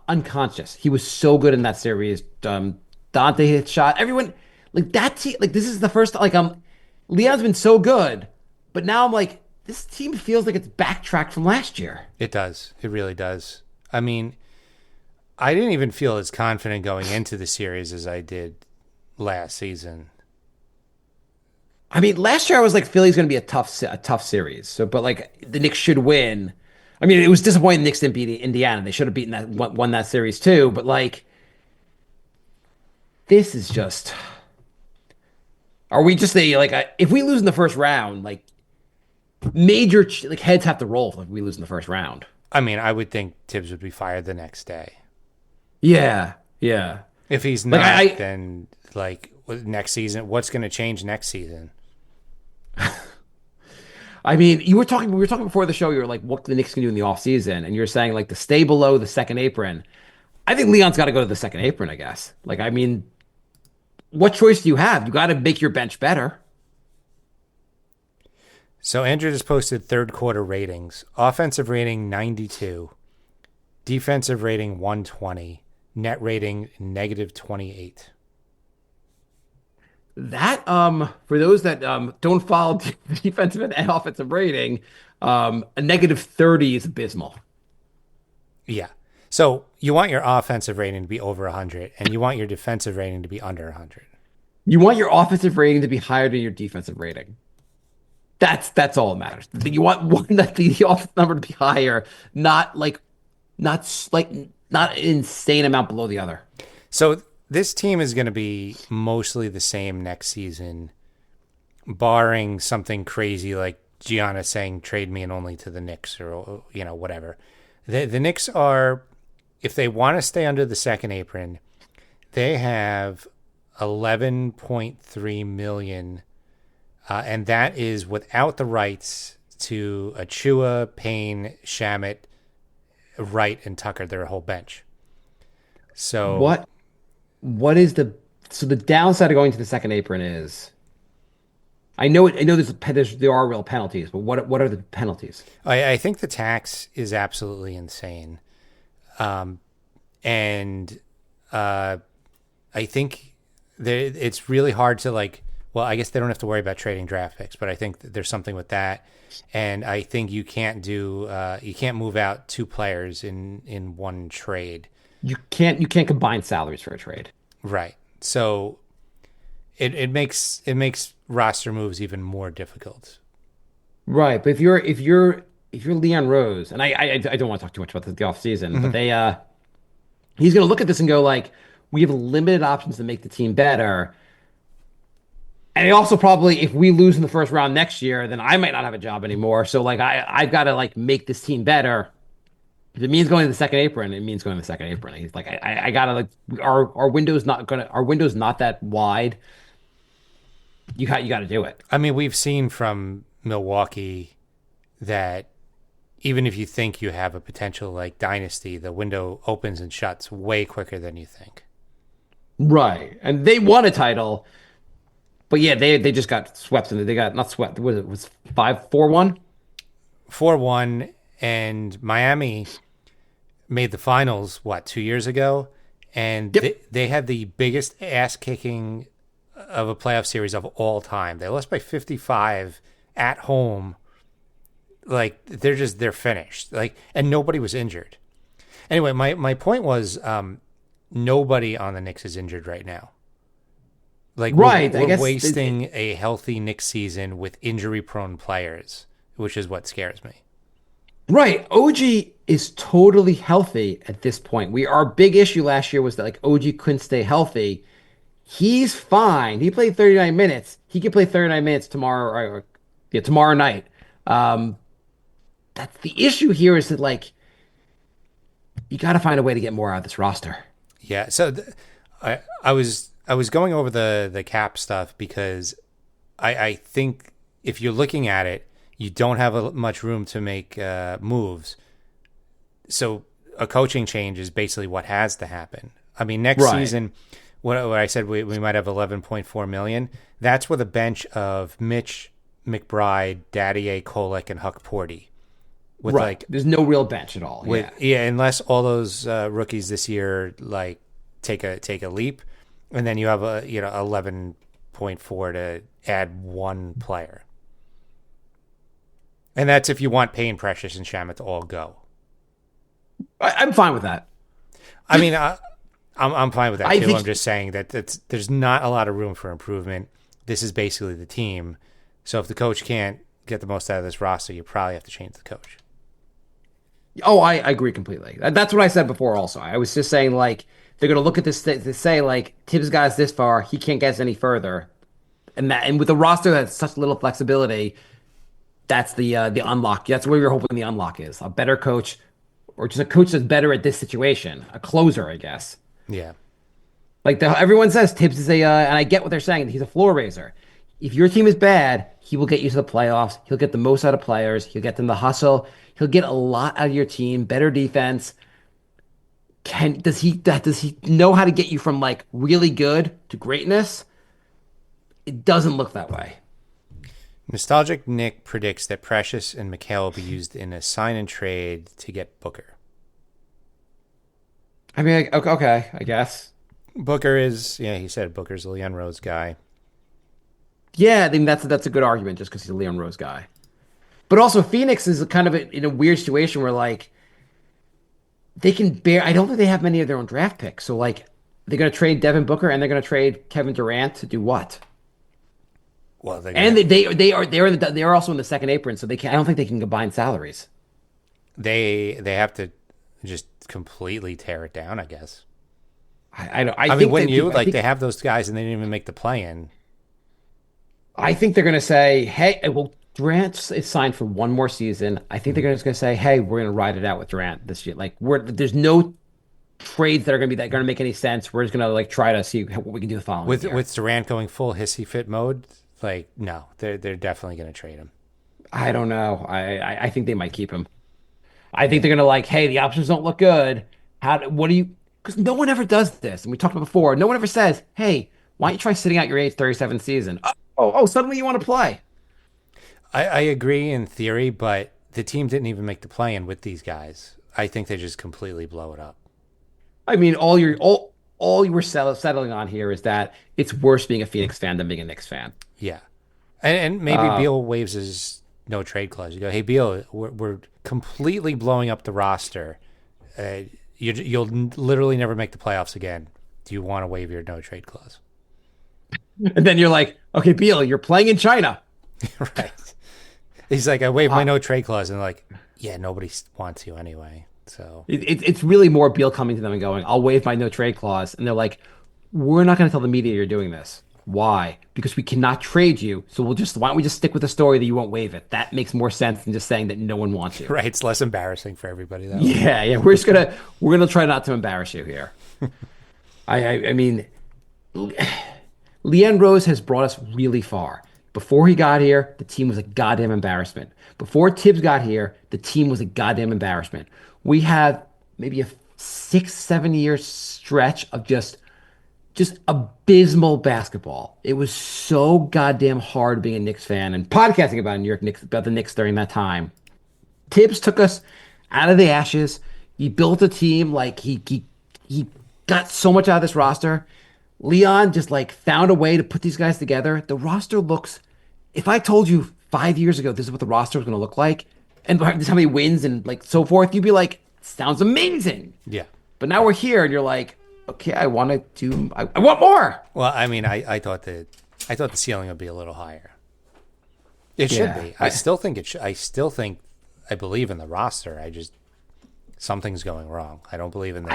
unconscious. He was so good in that series. Dante hit shot. Everyone, like that team, like this is the first, like Leon's been so good, but now I'm like, this team feels like it's backtracked from last year. It does. It really does. I mean, I didn't even feel as confident going into the series as I did last season. I mean, last year I was like, Philly's going to be a tough series. So, but like the Knicks should win. I mean, it was disappointing the Knicks didn't beat Indiana. They should have won that series too. But like, this is just. Are we just if we lose in the first round, like major like heads have to roll if we lose in the first round? I mean, I would think Tibbs would be fired the next day. Yeah, yeah. If he's Like, not, then like next season, what's going to change next season? I mean, we were talking before the show. You were like, what the Knicks can do in the offseason, and you're saying like to stay below the second apron. I think Leon's got to go to the second apron, I guess. Like, I mean, what choice do you have? You got to make your bench better. So Andrew just posted third quarter ratings. Offensive rating 92, defensive rating 120, net rating -28. That for those that don't follow defensive and offensive rating, a -30 is abysmal. Yeah. So you want your offensive rating to be over 100, and you want your defensive rating to be under 100. You want your offensive rating to be higher than your defensive rating. That's all that matters. You want the offensive number to be higher, not an insane amount below the other. So this team is going to be mostly the same next season, barring something crazy like Gianna saying trade me and only to the Knicks or whatever. The Knicks are, if they want to stay under the second apron, they have 11.3 million, and that is without the rights to Achua, Payne, Shamet, Wright, and Tucker. Their whole bench. So what is the downside of going to the second apron is? I know there are real penalties, but what are the penalties? I think the tax is absolutely insane, and I think it's really hard to like. Well, I guess they don't have to worry about trading draft picks, but I think that there's something with that, and I think you can't move out two players in one trade. You can't combine salaries for a trade. Right. So it makes roster moves even more difficult. Right, but if you're Leon Rose, and I don't want to talk too much about the offseason, but he's going to look at this and go like, we have limited options to make the team better. And he also probably, if we lose in the first round next year, then I might not have a job anymore. So like I've got to like make this team better. If it means going to the second apron, it means going to the second apron. He's like, I gotta like our window's not that wide. You got to do it. I mean, we've seen from Milwaukee that even if you think you have a potential like dynasty, the window opens and shuts way quicker than you think. Right, and they won a title, but yeah, they just got swept, and they got not swept. What was it 5-4-1? 4-1, and Miami made the finals 2 years ago, and they had the biggest ass kicking of a playoff series of all time. They lost by 55 at home. Like they're finished. Like, and nobody was injured. Anyway, my point was nobody on the Knicks is injured right now. Like right, we're wasting a healthy Knicks season with injury-prone players, which is what scares me. Right, OG is totally healthy at this point. Our big issue last year was that like OG couldn't stay healthy. He's fine. He played 39 minutes. He could play 39 minutes tomorrow night. That's the issue here is that like you got to find a way to get more out of this roster. Yeah. So I was going over the cap stuff because I think if you're looking at it, you don't have much room to make moves. So a coaching change is basically what has to happen. I mean, next season, what I said we might have 11.4 million. That's with a bench of Mitch McBride, Daddy A. Kolek, and Huck Porty. With like, there's no real bench at all. Unless all those rookies this year like take a leap, and then you have 11.4 to add one player, and that's if you want Payne, Precious, and Shamet to all go. I'm fine with that. I mean, I'm fine with that too. I'm just saying that there's not a lot of room for improvement. This is basically the team. So if the coach can't get the most out of this roster, you probably have to change the coach. Oh, I agree completely. That's what I said before also. I was just saying, like, they're going to look at this to say like Tibbs got us this far, he can't get us any further, and with a roster that's such little flexibility, that's the unlock. That's where you're hoping the unlock is a better coach, or just a coach that's better at this situation, a closer, I guess. Yeah. Like everyone says, Tibbs is and I get what they're saying. He's a floor raiser. If your team is bad, he will get you to the playoffs. He'll get the most out of players. He'll get them to hustle. He'll get a lot out of your team. Better defense. Does he know how to get you from like really good to greatness? It doesn't look that way. Nostalgic Nick predicts that Precious and Mikal will be used in a sign and trade to get Booker. I mean, okay, I guess. Booker is, he said Booker's a Leon Rose guy. Yeah, I think that's a good argument just because he's a Leon Rose guy. But also, Phoenix is kind of in a weird situation where like they can bear. I don't think they have many of their own draft picks. So like they're going to trade Devin Booker and they're going to trade Kevin Durant to do what? Well, they're also in the second apron, so they can. I don't think they can combine salaries. They have to just completely tear it down, I guess. I mean, think wouldn't you? Like, they have those guys and they didn't even make the play-in. I think they're going to say, hey, well, Durant is signed for one more season. I think they're just going to say, hey, we're going to ride it out with Durant this year. Like, there's no trades that are going to make any sense. We're just going to like try to see what we can do the following year. With Durant going full hissy fit mode, like, no, they're definitely going to trade him. I don't know. I think they might keep him. I think they're going to like, hey, the options don't look good. Because no one ever does this. And we talked about before. No one ever says, hey, why don't you try sitting out your age 37th season? Oh, suddenly you want to play. I agree in theory, but the team didn't even make the play-in with these guys. I think they just completely blow it up. I mean, all you were settling on here is that it's worse being a Phoenix fan than being a Knicks fan. Yeah. And maybe Beal waives his no trade clause. You go, hey, Beal, we're completely blowing up the roster. You'll literally never make the playoffs again. Do you want to waive your no trade clause? And then you're like, okay, Beal, you're playing in China. Right. He's like, I waived my no trade clause. And like, yeah, nobody wants you anyway. So it's really more Beal coming to them and going, I'll waive my no trade clause. And they're like, we're not going to tell the media you're doing this. Why? Because we cannot trade you. So why don't we just stick with the story that you won't waive it? That makes more sense than just saying that no one wants you. Right. It's less embarrassing for everybody that way. Yeah. We're gonna try not to embarrass you here. I mean, Leon Rose has brought us really far. Before he got here, the team was a goddamn embarrassment. Before Thibs got here, the team was a goddamn embarrassment. We have maybe a 6-7 year stretch of just abysmal basketball. It was so goddamn hard being a Knicks fan and podcasting about the Knicks during that time. Thibs took us out of the ashes. He built a team like he got so much out of this roster. Leon just like found a way to put these guys together. The roster looks, if I told you 5 years ago this is what the roster was going to look like, and this is how many wins and like so forth, you'd be like, sounds amazing. Yeah. But now we're here and you're like, okay, I want more. Well, I mean, I thought the ceiling would be a little higher. It should be. I still think it should. I believe in the roster. Something's going wrong. I don't believe in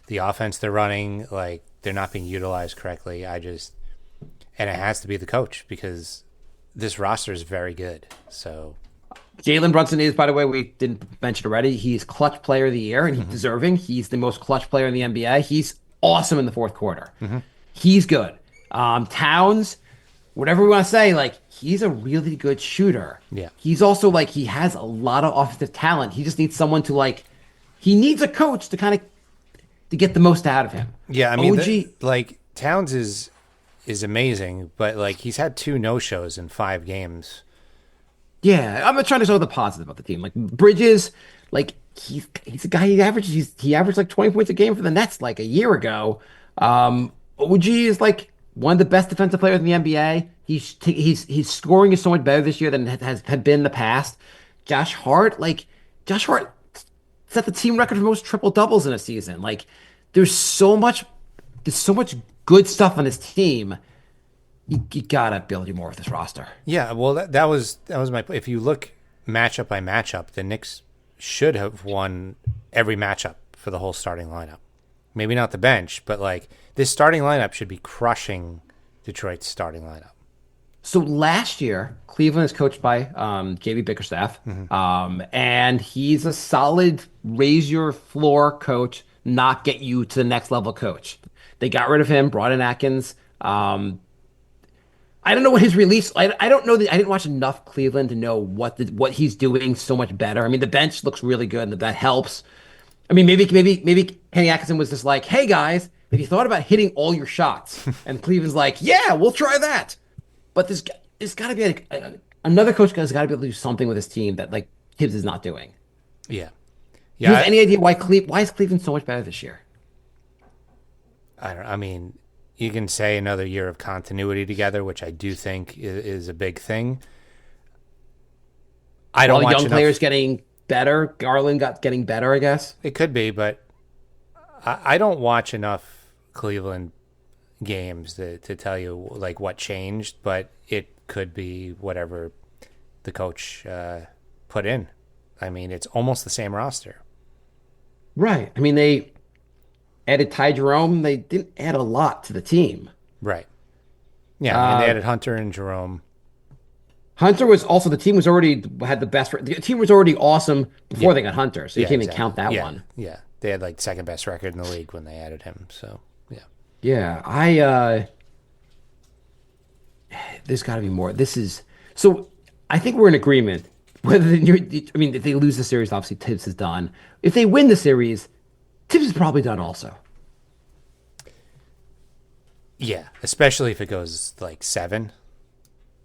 the offense they're running. Like, they're not being utilized correctly. And it has to be the coach because this roster is very good. So Jalen Brunson is, by the way, we didn't mention already, he's clutch player of the year and he's deserving. He's the most clutch player in the NBA. He's awesome in the fourth quarter. He's good. Towns, whatever we want to say, like, he's a really good shooter. Yeah. He's also like, he has a lot of offensive talent. He just needs someone to like, he needs a coach to kind of to get the most out of him. Yeah, I mean, OG, Towns is amazing, but like he's had 2 no-shows in 5 games. Yeah, I'm trying to show the positive about the team. Like Bridges, like he's a guy he averaged like 20 points a game for the Nets like a year ago. OG is like one of the best defensive players in the NBA. He's scoring is so much better this year than it has been in the past. Josh Hart set the team record for most triple doubles in a season. Like there's so much good stuff on this team. You gotta build more with this roster. Yeah, well, that was my. If you look matchup by matchup, the Knicks should have won every matchup for the whole starting lineup. Maybe not the bench, but like this starting lineup should be crushing Detroit's starting lineup. So last year, Cleveland is coached by JB Bickerstaff, and he's a solid raise your floor coach, not get you to the next level coach. They got rid of him, brought in Atkins. I don't know what his release. I don't know that I didn't watch enough Cleveland to know what he's doing so much better. I mean, the bench looks really good, and that helps. I mean, maybe Kenny Atkinson was just like, "Hey guys, have you thought about hitting all your shots?" And Cleveland's like, "Yeah, we'll try that." But there's got to be another coach has got to be able to do something with his team that like Thibs is not doing. Yeah, Do you yeah. have any idea why is Cleveland so much better this year? I don't. I mean, you can say another year of continuity together, which I do think is a big thing. I don't All the watch young enough. players getting better. Garland getting better, I guess. It could be, but I don't watch enough Cleveland games to tell you like what changed, but it could be whatever the coach put in. I mean, it's almost the same roster. Right. I mean, they added Ty Jerome. They didn't add a lot to the team. Right. Yeah, I mean, they added Hunter and Jerome. Hunter was also the team was already had the best. The team was already awesome before they got Hunter, so you Yeah, can't even exactly. count that Yeah, one. Yeah, they had like second best record in the league when they added him. So yeah, Yeah, there's got to be more. This is so. I think we're in agreement. I mean, if they lose the series, obviously Thibs is done. If they win the series, Thibs is probably done also. yeah, especially if it goes like 7.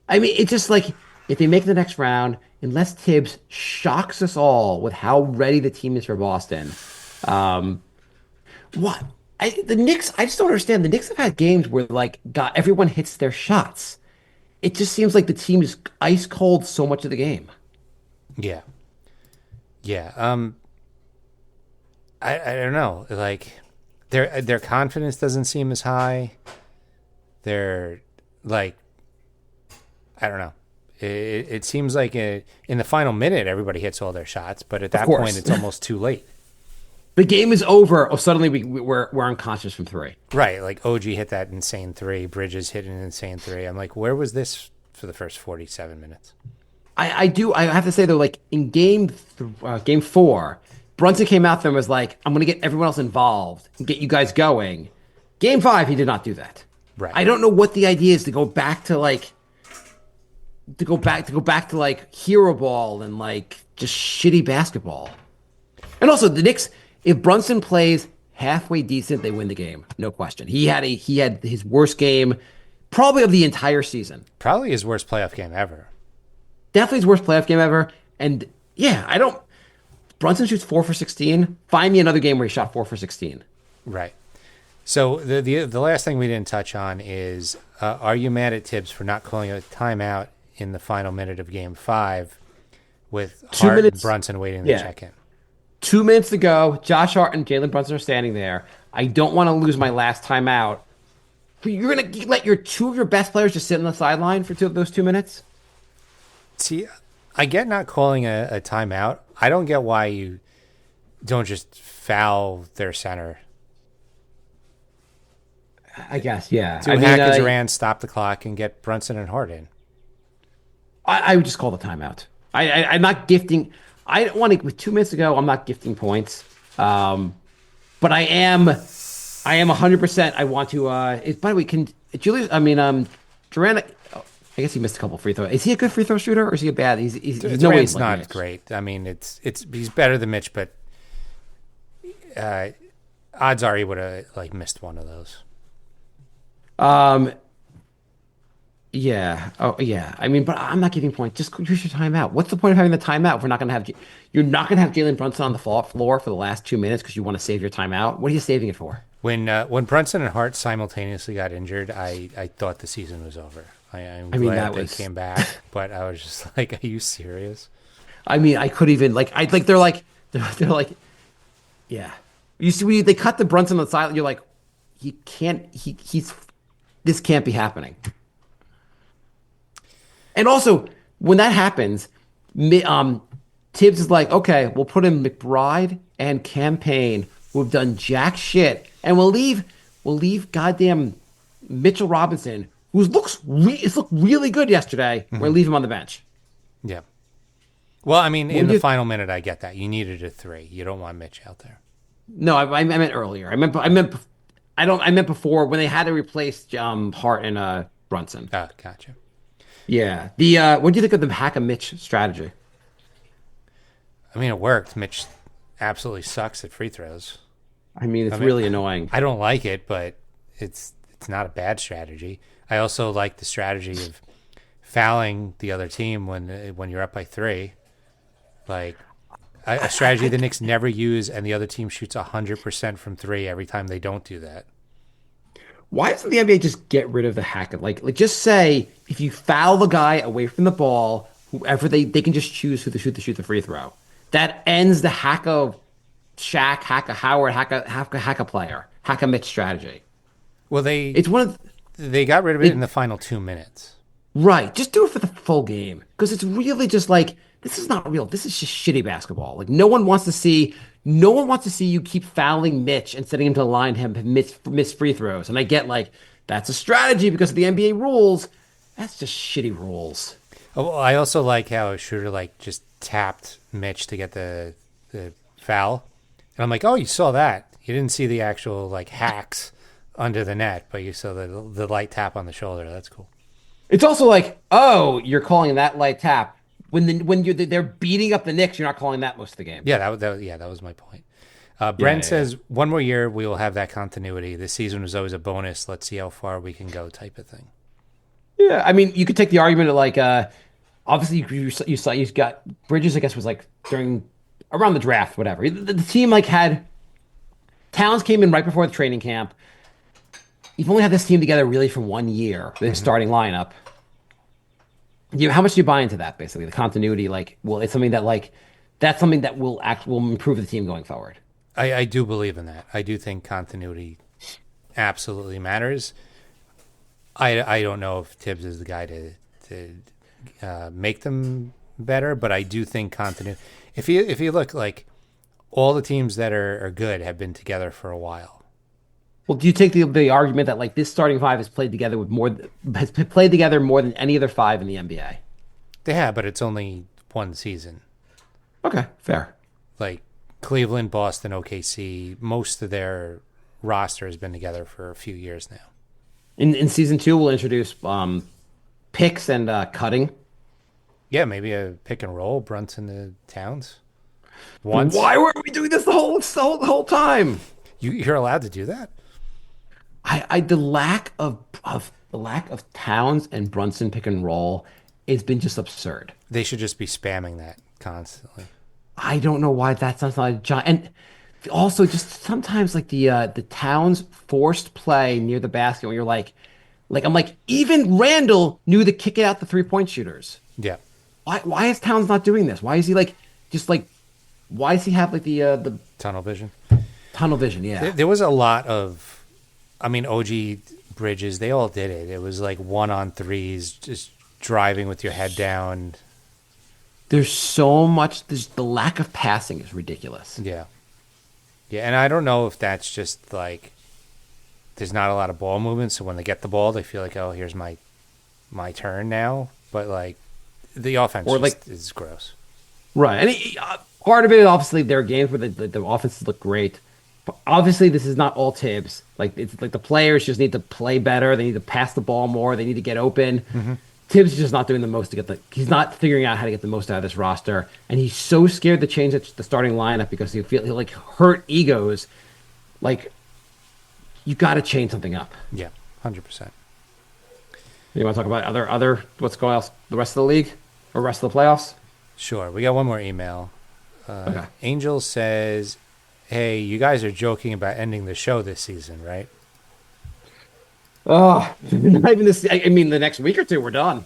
I mean, it's just like if they make the next round, unless Thibs shocks us all with how ready the team is for Boston. What? The Knicks, I just don't understand. The Knicks have had games where like everyone hits their shots. It just seems like the team is ice cold so much of the game. Yeah, yeah. I don't know. Like their confidence doesn't seem as high. They're like, I don't know. It seems like in the final minute everybody hits all their shots, but at that course. point it's almost too late. The game is over. Oh, suddenly we're unconscious from 3. Right, like OG hit that insane 3, Bridges hit an insane 3. I'm like, where was this for the first 47 minutes? I have to say though, like in game 4, Brunson came out there and was like, "I'm going to get everyone else involved and get you guys going." Game 5, he did not do that. Right. I don't know what the idea is to go back to like hero ball and like just shitty basketball. And also the Knicks, if Brunson plays halfway decent, they win the game. No question. He had his worst game probably of the entire season. Probably his worst playoff game ever. Definitely his worst playoff game ever. And yeah, Brunson shoots 4 for 16. Find me another game where he shot 4 for 16. Right. So the last thing we didn't touch on is, are you mad at Thibs for not calling a timeout in the final minute of Game 5 with 2 Hart minutes and Brunson waiting to yeah. check in? 2 minutes to go. Josh Hart and Jalen Brunson are standing there. I don't want to lose my last timeout. You're going to let two of your best players just sit on the sideline for those 2 minutes? See, I get not calling a timeout. I don't get why you don't just foul their center. I guess, yeah. Do hack a Duran, stop the clock, and get Brunson and Hart in. I would just call the timeout. I'm not gifting. I don't want to. With 2 minutes to go, I'm not gifting points. But I am 100%. I want to. By the way, can Julius? I mean, Duran. I guess he missed a couple free throws. Is he a good free throw shooter, or is he a bad? He's no way Duran's not Mitch. great. I mean, he's better than Mitch, but odds are he would have like missed one of those. Yeah. Oh, yeah. I mean, but I'm not giving points. Just use your timeout. What's the point of having the timeout if we're not going to have? You're not going to have Jalen Brunson on the floor for the last 2 minutes because you want to save your timeout. What are you saving it for? When Brunson and Hart simultaneously got injured, I thought the season was over. I'm glad they came back, but I was just like, "Are you serious?" I mean, I could even they're like, yeah. You see, when they cut the Brunson on the side, you're like, he can't. This can't be happening. And also, when that happens, Tibbs is like, okay, we'll put in McBride and Campaign who have done jack shit, and we'll leave goddamn Mitchell Robinson, who looked really good yesterday. We'll leave him on the bench. Yeah. Well, I mean, in When the you- final minute, I get that. You needed a 3. You don't want Mitch out there. No, I meant earlier. I meant before when they had to replace Hart and Brunson. Oh, gotcha. Yeah. What do you think of the hack a Mitch strategy? I mean, it worked. Mitch absolutely sucks at free throws. I mean, it's really annoying. I don't like it, but it's not a bad strategy. I also like the strategy of fouling the other team when you're up by 3. Like a strategy the Knicks never use, and the other team shoots 100% from 3 every time they don't do that. Why doesn't the NBA just get rid of the hack? Like just say if you foul the guy away from the ball, whoever they can just choose who to shoot the free throw. That ends the hack a Shaq, hack a Howard, hack a player, hack a Mitch strategy. Well, It's one of they got rid of it in the final 2 minutes. right. Just do it for the full game because it's really just like this is not real. This is just shitty basketball. Like no one wants to see you keep fouling Mitch and setting him to line him miss free throws. And I get like that's a strategy because of the NBA rules. That's just shitty rules. Oh, well, I also like how Schroeder just tapped Mitch to get the foul, and I'm like, oh, you saw that? You didn't see the actual hacks under the net, but you saw the light tap on the shoulder. That's cool. It's also like, oh, you're calling that light tap when they're beating up the Knicks. You're not calling that most of the game. Yeah, that was my point. Brent says, one more year, we will have that continuity. This season was always a bonus. Let's see how far we can go type of thing. Yeah, I mean, you could take the argument of obviously you got Bridges. I guess was around the draft, whatever. The team had Towns came in right before the training camp. You've only had this team together really for 1 year. The starting lineup. How much do you buy into that? Basically, the continuity. It's something that's something that will improve the team going forward. I do believe in that. I do think continuity absolutely matters. I don't know if Thibs is the guy to make them better, but I do think continuity. If you look, all the teams that are good have been together for a while. Well, do you take the argument that this starting five has played together more than any other five in the NBA? They have, but it's only one season. Okay, fair. Cleveland, Boston, OKC, most of their roster has been together for a few years now. In season 2, we'll introduce picks and cutting. Yeah, maybe a pick and roll, Brunson to Towns. Once. Why weren't we doing this the whole time? You're allowed to do that? The lack of Towns and Brunson pick and roll has been just absurd. They should just be spamming that constantly. I don't know why that's not a giant. And also, just sometimes the Towns forced play near the basket when you're I'm even Randall knew to kick it out the 3-point shooters. Yeah. Why is Towns not doing this? Why is he why does he have the Tunnel vision. tunnel vision? Yeah. There was a lot of, OG Bridges, they all did it. It was 1-on-3s, just driving with your head down. There's so much. The lack of passing is ridiculous. Yeah. Yeah, and I don't know if that's just there's not a lot of ball movement, so when they get the ball, they feel oh, here's my turn now. But the offense is gross. Right, and part of it, obviously, there are games where the offenses look great. But obviously, this is not all Thibs. It's the players just need to play better. They need to pass the ball more. They need to get open. Mm-hmm. Thibs is just not doing the most to he's not figuring out how to get the most out of this roster. And he's so scared to change the starting lineup because he'll hurt egos. You got to change something up. Yeah, 100%. You want to talk about other what's going on the rest of the league or rest of the playoffs? Sure. We got one more email. Okay. Angel says, hey, you guys are joking about ending the show this season, right? Oh, not even this. I mean, the next week or two, we're done.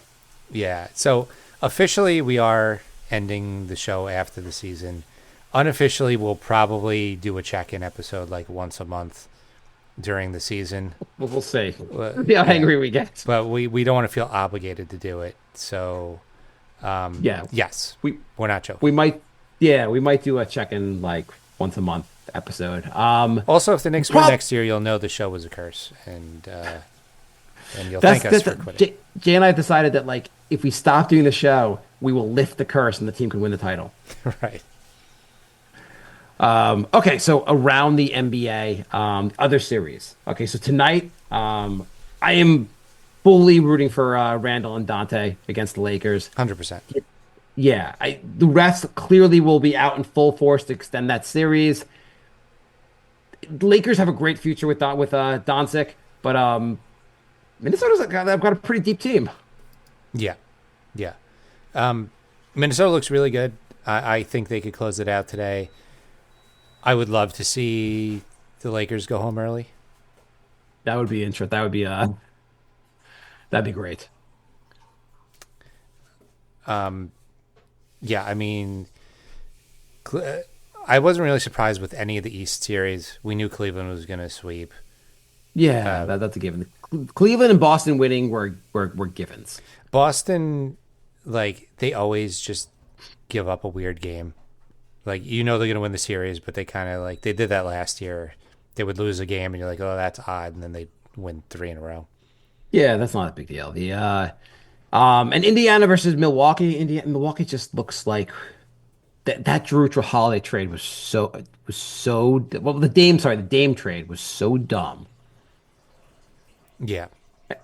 Yeah. So officially, we are ending the show after the season. Unofficially, we'll probably do a check-in episode once a month during the season. We'll see. See how angry we get. But we don't want to feel obligated to do it. So, yeah. Yes, we're not joking. We might do a check-in once a month episode. Also, if the Knicks win prob- next year, you'll know the show was a curse, and you'll thank us for quitting. Jay and I have decided that like if we stop doing the show, we will lift the curse and the team can win the title. Right. Okay, so around the NBA, other series. Okay, so tonight, I am fully rooting for Randall and Dante against the Lakers. 100%. Yeah, the refs clearly will be out in full force to extend that series. The Lakers have a great future with Doncic, but Minnesota's got a pretty deep team. Yeah. Yeah. Minnesota looks really good. I think they could close it out today. I would love to see the Lakers go home early. That would be interesting. That'd be great. Yeah, I mean, I wasn't really surprised with any of the East series. We knew Cleveland was going to sweep. Yeah, that's a given. Cleveland and Boston winning were givens. Boston, like, they always just give up a weird game. Like, you know they're going to win the series, but they kind of, like, they did that last year. They would lose a game, and you're like, oh, that's odd, and then they win 3 in a row. Yeah, that's not a big deal. And Indiana versus Milwaukee. Milwaukee just looks like that Drew Holiday trade was so well, the Dame trade was so dumb. Yeah.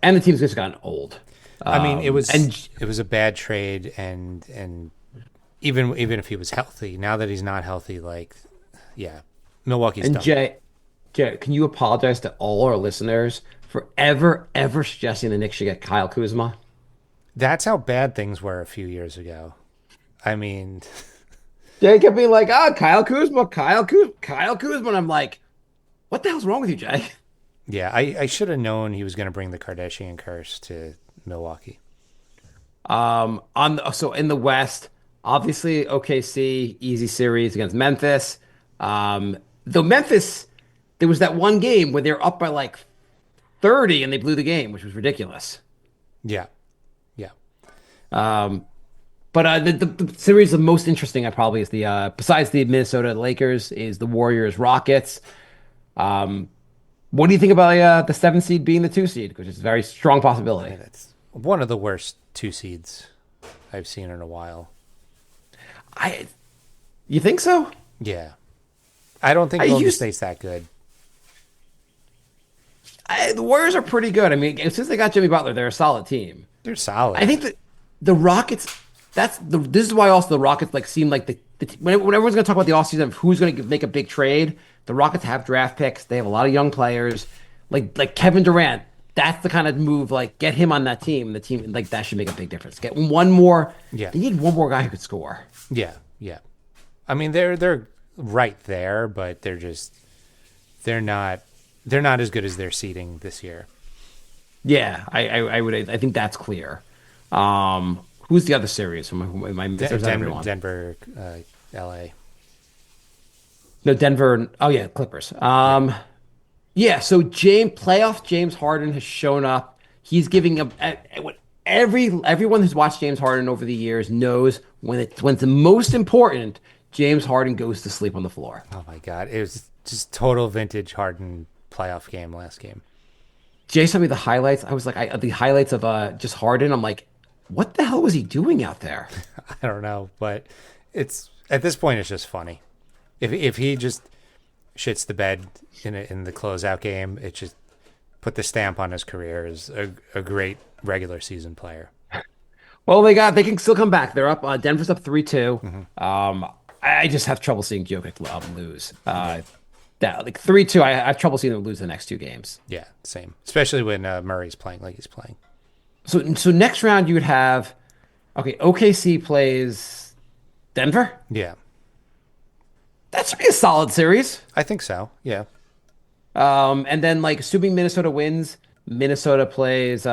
And the team's just gotten old. I mean, it was and a bad trade, and even if he was healthy, now that he's not healthy, like, yeah, Milwaukee's and done. Jay, can you apologize to all our listeners for ever suggesting the Knicks should get Kyle Kuzma? That's how bad things were a few years ago. I mean, Jay kept being like, Kyle Kuzma. And I'm like, what the hell's wrong with you, Jay? yeah, I should have known he was going to bring the Kardashian curse to Milwaukee. So in the West, obviously OKC easy series against Memphis. Though Memphis, there was that one game where they were up by like 30 and they blew the game, which was ridiculous. Yeah, yeah. But the series the most interesting, probably is the besides the Minnesota Lakers, is the Warriors Rockets. What do you think about the 7 seed being the 2 seed, which is a very strong possibility? That's one of the worst 2 seeds I've seen in a while. You think so? Yeah, I don't think Golden State's that good. The Warriors are pretty good. I mean, since they got Jimmy Butler, they're a solid team. They're solid. I think that the Rockets. This is why also the Rockets like seem like when everyone's going to talk about the offseason of who's going to make a big trade. The Rockets have draft picks. They have a lot of young players, like Kevin Durant. That's the kind of move. Like, get him on that team. The team like that should make a big difference. Get one more. Yeah, they need one more guy who could score. Yeah, yeah. I mean, they're right there, but they're not as good as their seeding this year. Yeah, I think that's clear. Who's the other series? Denver, LA. No, Denver. Oh yeah, Clippers. Yeah. So playoff James Harden has shown up. He's giving everyone who's watched James Harden over the years knows when it's the most important. James Harden goes to sleep on the floor. Oh my God, it was just total vintage Harden playoff game last game. Jay sent me the highlights. I was like, the highlights of just Harden. I'm like, what the hell was he doing out there? I don't know, but it's at this point it's just funny. If he just shits the bed in the closeout game, it just put the stamp on his career as a great regular season player. Well, they can still come back. They're up. Denver's up 3-2. I just have trouble seeing Jokic lose. That like 3-2. I have trouble seeing them lose the next 2 games. Yeah, same. Especially when Murray's playing like he's playing. So next round you would have, OKC plays Denver. Yeah, that should be a solid series. I think so. Yeah. And then like assuming Minnesota wins, Minnesota plays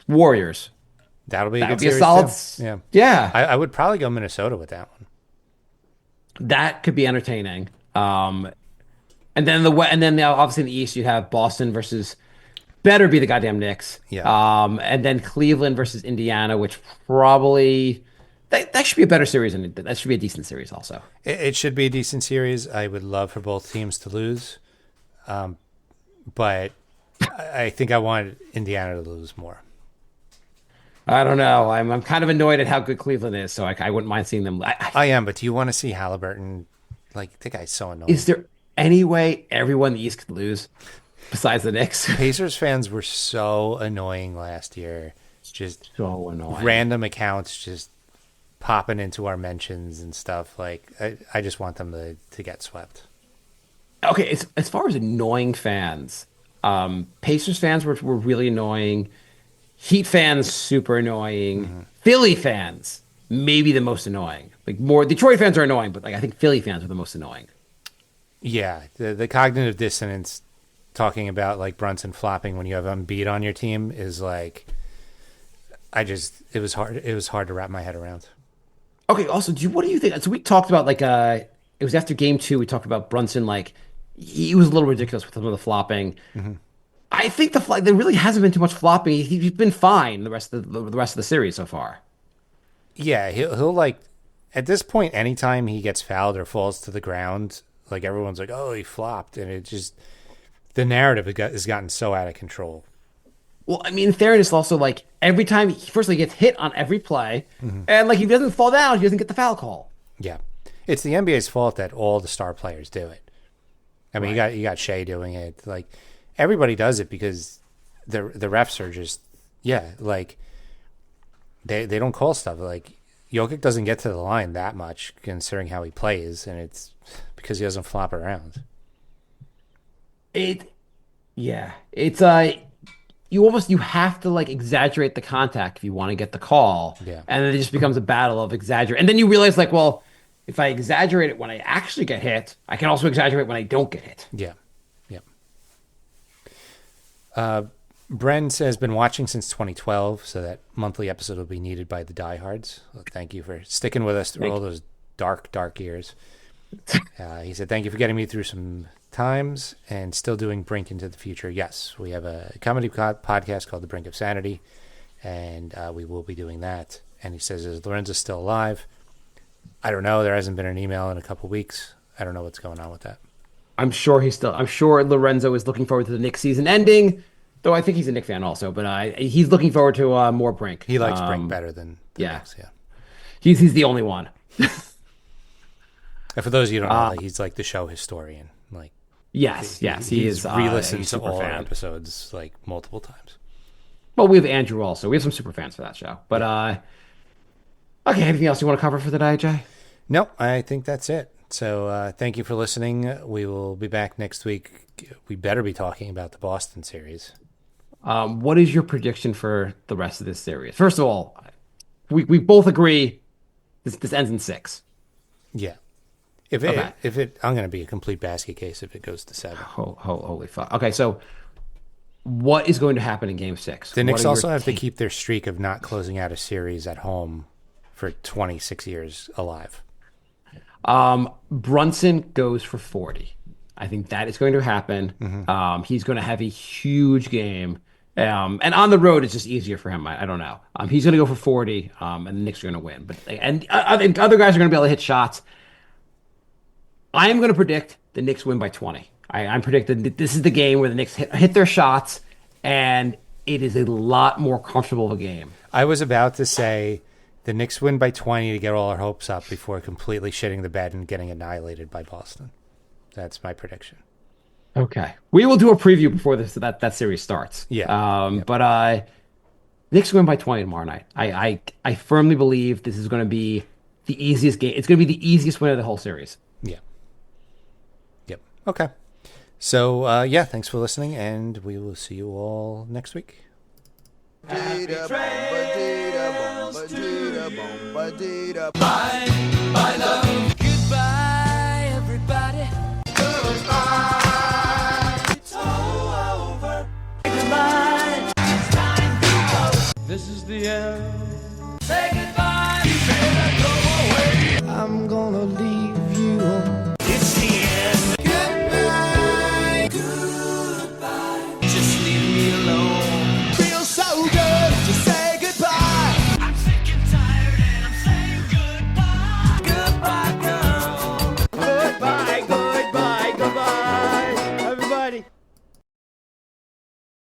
Warriors. That'll be a That good would be a series solid. too. Yeah. Yeah. I would probably go Minnesota with that one. That could be entertaining. And then obviously in the East you have Boston versus better be the goddamn Knicks. Yeah. And then Cleveland versus Indiana, which probably That should be a better series, and that should be a decent series also. It should be a decent series. I would love for both teams to lose, but I think I want Indiana to lose more. I don't know. I'm kind of annoyed at how good Cleveland is, so I wouldn't mind seeing them. I am, but do you want to see Halliburton? Like, the guy's so annoying. Is there any way everyone in the East could lose besides the Knicks? Pacers fans were so annoying last year. Just So annoying. random accounts just popping into our mentions and stuff. Like, I just want them to get swept. Okay, as far as annoying fans, Pacers fans were really annoying. Heat fans, super annoying. Mm-hmm. Philly fans, maybe the most annoying. Like more Detroit fans are annoying, but like I think Philly fans are the most annoying. Yeah, the cognitive dissonance talking about like Brunson flopping when you have Embiid on your team is like, it was hard to wrap my head around. Okay, also, what do you think? So we talked about like it was after game 2, we talked about Brunson, like he was a little ridiculous with some of the flopping. Mm-hmm. I think there really hasn't been too much flopping. He's been fine the rest of the series so far. Yeah, he'll like, at this point, anytime he gets fouled or falls to the ground, like everyone's like, oh, he flopped, and it just, the narrative has gotten so out of control. Well, I mean, in fairness, also like every time he gets hit on every play, and like if he doesn't fall down, he doesn't get the foul call. Yeah, it's the NBA's fault that all the star players do it. I mean, you got Shea doing it. Like everybody does it because the refs are just like they don't call stuff. Like Jokic doesn't get to the line that much considering how he plays, and it's because he doesn't flop around. It's you have to like exaggerate the contact if you want to get the call. Yeah. And then it just becomes a battle of exaggerate. And then you realize like, well, if I exaggerate it when I actually get hit, I can also exaggerate when I don't get hit. Yeah. Bren says, been watching since 2012, so that monthly episode will be needed by the diehards. Well, thank you for sticking with us through all those dark years. He said, thank you for getting me through some times and still doing Brink into the future. Yes, we have a comedy podcast called The Brink of Sanity, and we will be doing that. And he says, is Lorenzo still alive? I don't know. There hasn't been an email in a couple weeks. I don't know what's going on with that. I'm sure Lorenzo is looking forward to the Knicks season ending, though I think he's a Knicks fan also, but he's looking forward to more Brink. He likes Brink better than yeah. Knicks, yeah. He's the only one. And for those of you who don't know, like, he's like the show historian. Like, yes, he is. Re-listened to all our fan. episodes like multiple times. Well, we have Andrew also. We have some super fans for that show. But okay, anything else you want to cover for today, Jay? No, I think that's it. So thank you for listening. We will be back next week. We better be talking about the Boston series. What is your prediction for the rest of this series? First of all, we both agree this ends in 6. Yeah. I'm going to be a complete basket case if it goes to 7. Holy fuck. Okay, so what is going to happen in Game 6? The Knicks also have to keep their streak of not closing out a series at home for 26 years alive. Brunson goes for 40. I think that is going to happen. Mm-hmm. He's going to have a huge game. And on the road, it's just easier for him. I don't know. He's going to go for 40, and the Knicks are going to win. And other guys are going to be able to hit shots. I am going to predict the Knicks win by 20. I'm predicting that this is the game where the Knicks hit their shots, and it is a lot more comfortable of a game. I was about to say the Knicks win by 20 to get all our hopes up before completely shitting the bed and getting annihilated by Boston. That's my prediction. Okay. We will do a preview before that series starts. Yeah. But Knicks win by 20 tomorrow night. I firmly believe this is going to be the easiest game. It's going to be the easiest win of the whole series. Yeah. Yep. Okay. So, thanks for listeing, and we will see you all next week. Bye, bye, love. Goodbye, everybody. Goodbye.